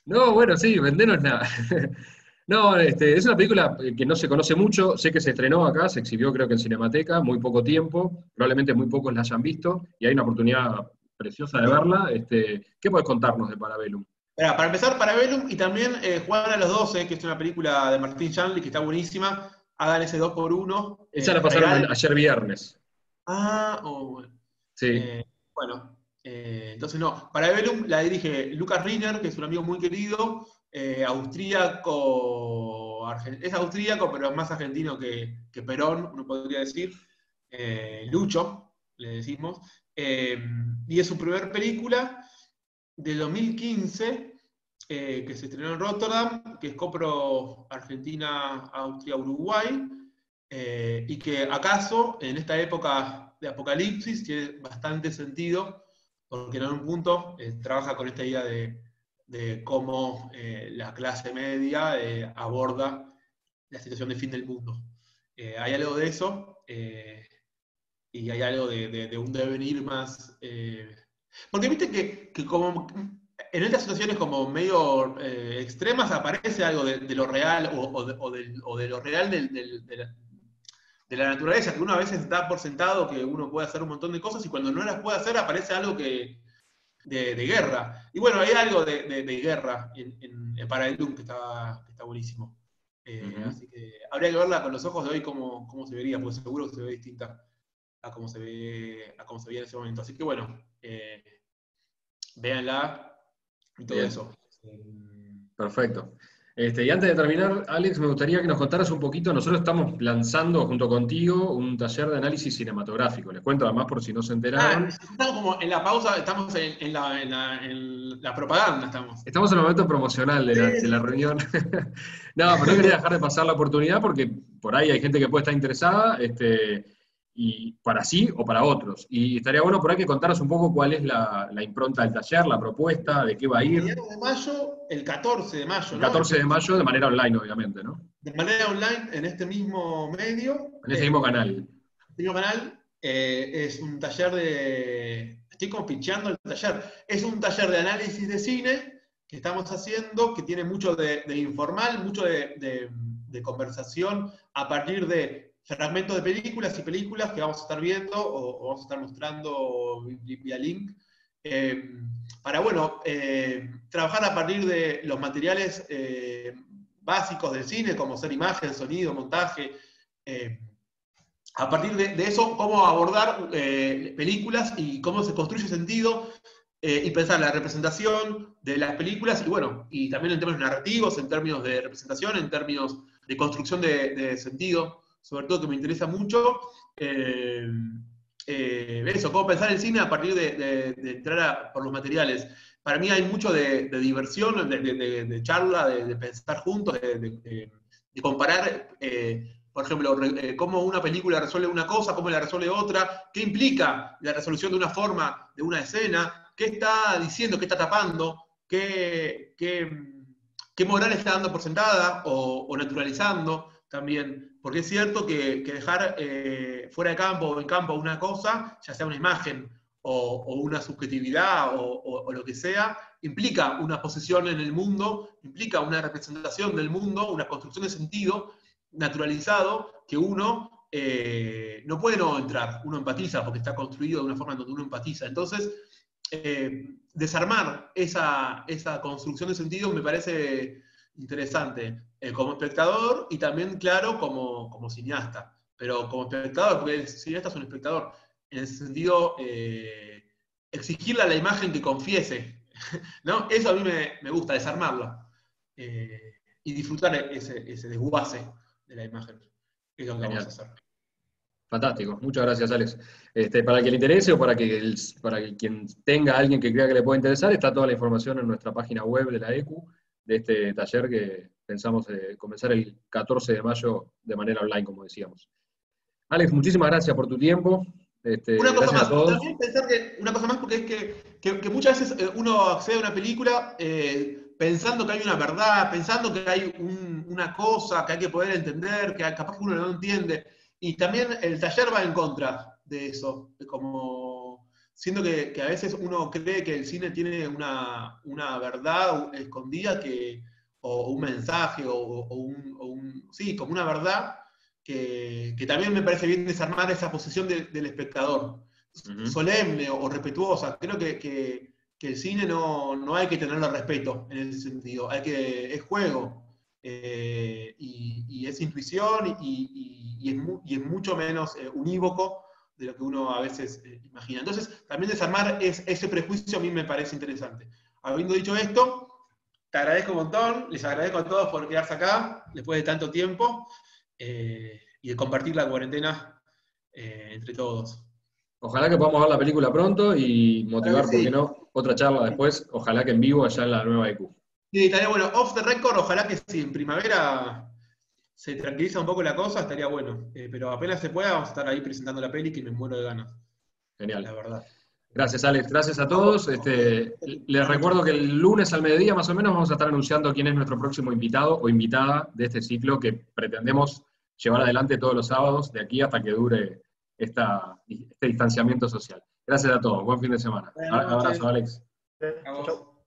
No, bueno, sí, vendenos nada. No, es una película que no se conoce mucho, sé que se estrenó acá, se exhibió creo que en Cinemateca, muy poco tiempo, probablemente muy pocos la hayan visto, y hay una oportunidad preciosa de verla. ¿Qué podés contarnos de Parabellum? Para empezar, Parabellum, y también Juan a los 12, que es una película de Martín Shanley, que está buenísima. Hagan ese 2x1. Esa la pasaron ayer viernes. Bueno. Sí. Bueno, entonces no. Parabellum la dirige Lucas Riner, que es un amigo muy querido, austríaco, es austríaco, pero es más argentino que Perón, uno podría decir. Lucho, le decimos. Y es su primer película de 2015, que se estrenó en Rotterdam, que es copro Argentina, Austria, Uruguay, y que acaso en esta época de apocalipsis tiene bastante sentido, porque en algún punto trabaja con esta idea de cómo la clase media aborda la situación de fin del mundo. Hay algo de eso, y hay algo de un devenir más... porque viste que como en estas situaciones como medio extremas aparece algo de lo real o de lo real de la naturaleza, que uno a veces da por sentado que uno puede hacer un montón de cosas y cuando no las puede hacer aparece algo de guerra. Y bueno, hay algo de guerra en Parabellum que está buenísimo. Así que habría que verla con los ojos de hoy cómo se vería, porque seguro que se ve distinta a cómo se veía en ese momento. Así que bueno, véanla y todo eso. Perfecto. Y antes de terminar, Alex, me gustaría que nos contaras un poquito. Nosotros estamos lanzando junto contigo un taller de análisis cinematográfico. Les cuento además por si no se enteraron. Estamos como en la pausa, estamos en la propaganda. Estamos en el momento promocional de la reunión. No, pero no quería dejar de pasar la oportunidad porque por ahí hay gente que puede estar interesada, y para sí o para otros. Y estaría bueno por ahí que contaras un poco cuál es la impronta del taller, la propuesta, de qué va a ir. De mayo, el 14 de mayo, El 14 de mayo de manera online, obviamente, ¿no? De manera online, en este mismo medio. En este mismo canal. Este mismo canal es un taller de... Estoy como picheando el taller. Es un taller de análisis de cine que estamos haciendo, que tiene mucho de informal, mucho de conversación a partir de fragmentos de películas y películas que vamos a estar viendo o vamos a estar mostrando vía link, para, bueno, trabajar a partir de los materiales básicos del cine, como ser imagen, sonido, montaje, a partir de eso, cómo abordar películas y cómo se construye sentido, y pensar la representación de las películas, y bueno, y también en términos narrativos, en términos de representación, en términos de construcción de sentido, sobre todo que me interesa mucho, eso, cómo pensar el cine a partir de entrar por los materiales. Para mí hay mucho de diversión, de charla, de pensar juntos, de comparar, por ejemplo, cómo una película resuelve una cosa, cómo la resuelve otra, qué implica la resolución de una forma, de una escena, qué está diciendo, qué está tapando, qué qué moral está dando por sentada o naturalizando también, porque es cierto que dejar fuera de campo o en campo una cosa, ya sea una imagen o una subjetividad o lo que sea, implica una posición en el mundo, implica una representación del mundo, una construcción de sentido naturalizado que uno no puede no entrar, uno empatiza porque está construido de una forma en donde uno empatiza. Entonces, desarmar esa construcción de sentido me parece interesante como espectador y también, claro, como cineasta. Pero como espectador, porque el cineasta es un espectador, en ese sentido, exigirle a la imagen que confiese, ¿no? Eso a mí me gusta, desarmarla. Y disfrutar ese desguace de la imagen. Es lo que vamos a hacer. Fantástico, muchas gracias, Alex. Para que le interese o para que quien tenga a alguien que crea que le pueda interesar, está toda la información en nuestra página web de la ECU, de este taller que pensamos comenzar el 14 de mayo de manera online, como decíamos. Alex, muchísimas gracias por tu tiempo. Una cosa gracias más, a todos. también pensar una cosa más, porque es que muchas veces uno accede a una película pensando que hay una verdad, pensando que hay una cosa que hay que poder entender, que capaz que uno no entiende. Y también el taller va en contra de eso, como siendo que a veces uno cree que el cine tiene una verdad escondida o un mensaje, sí, como una verdad, que también me parece bien desarmar esa posición del espectador, solemne o respetuosa. Creo que el cine no hay que tenerle respeto en ese sentido, es juego. Y es intuición y es mucho menos unívoco de lo que uno a veces imagina. Entonces, también desarmar ese prejuicio a mí me parece interesante. Habiendo dicho esto, te agradezco un montón, les agradezco a todos por quedarse acá después de tanto tiempo y de compartir la cuarentena entre todos. Ojalá que podamos ver la película pronto y motivar, Sí. ¿por qué no? Otra charla después, ojalá que en vivo allá en la nueva ECU. Sí, estaría bueno. Off the record, ojalá que si en primavera se tranquiliza un poco la cosa, estaría bueno. Pero apenas se pueda, vamos a estar ahí presentando la peli que me muero de ganas. Genial. La verdad. Gracias, Alex. Gracias a todos. Les recuerdo que el lunes al mediodía más o menos vamos a estar anunciando quién es nuestro próximo invitado o invitada de este ciclo que pretendemos llevar adelante todos los sábados de aquí hasta que dure este distanciamiento social. Gracias a todos. Buen fin de semana. Abrazo, Alex. Chau.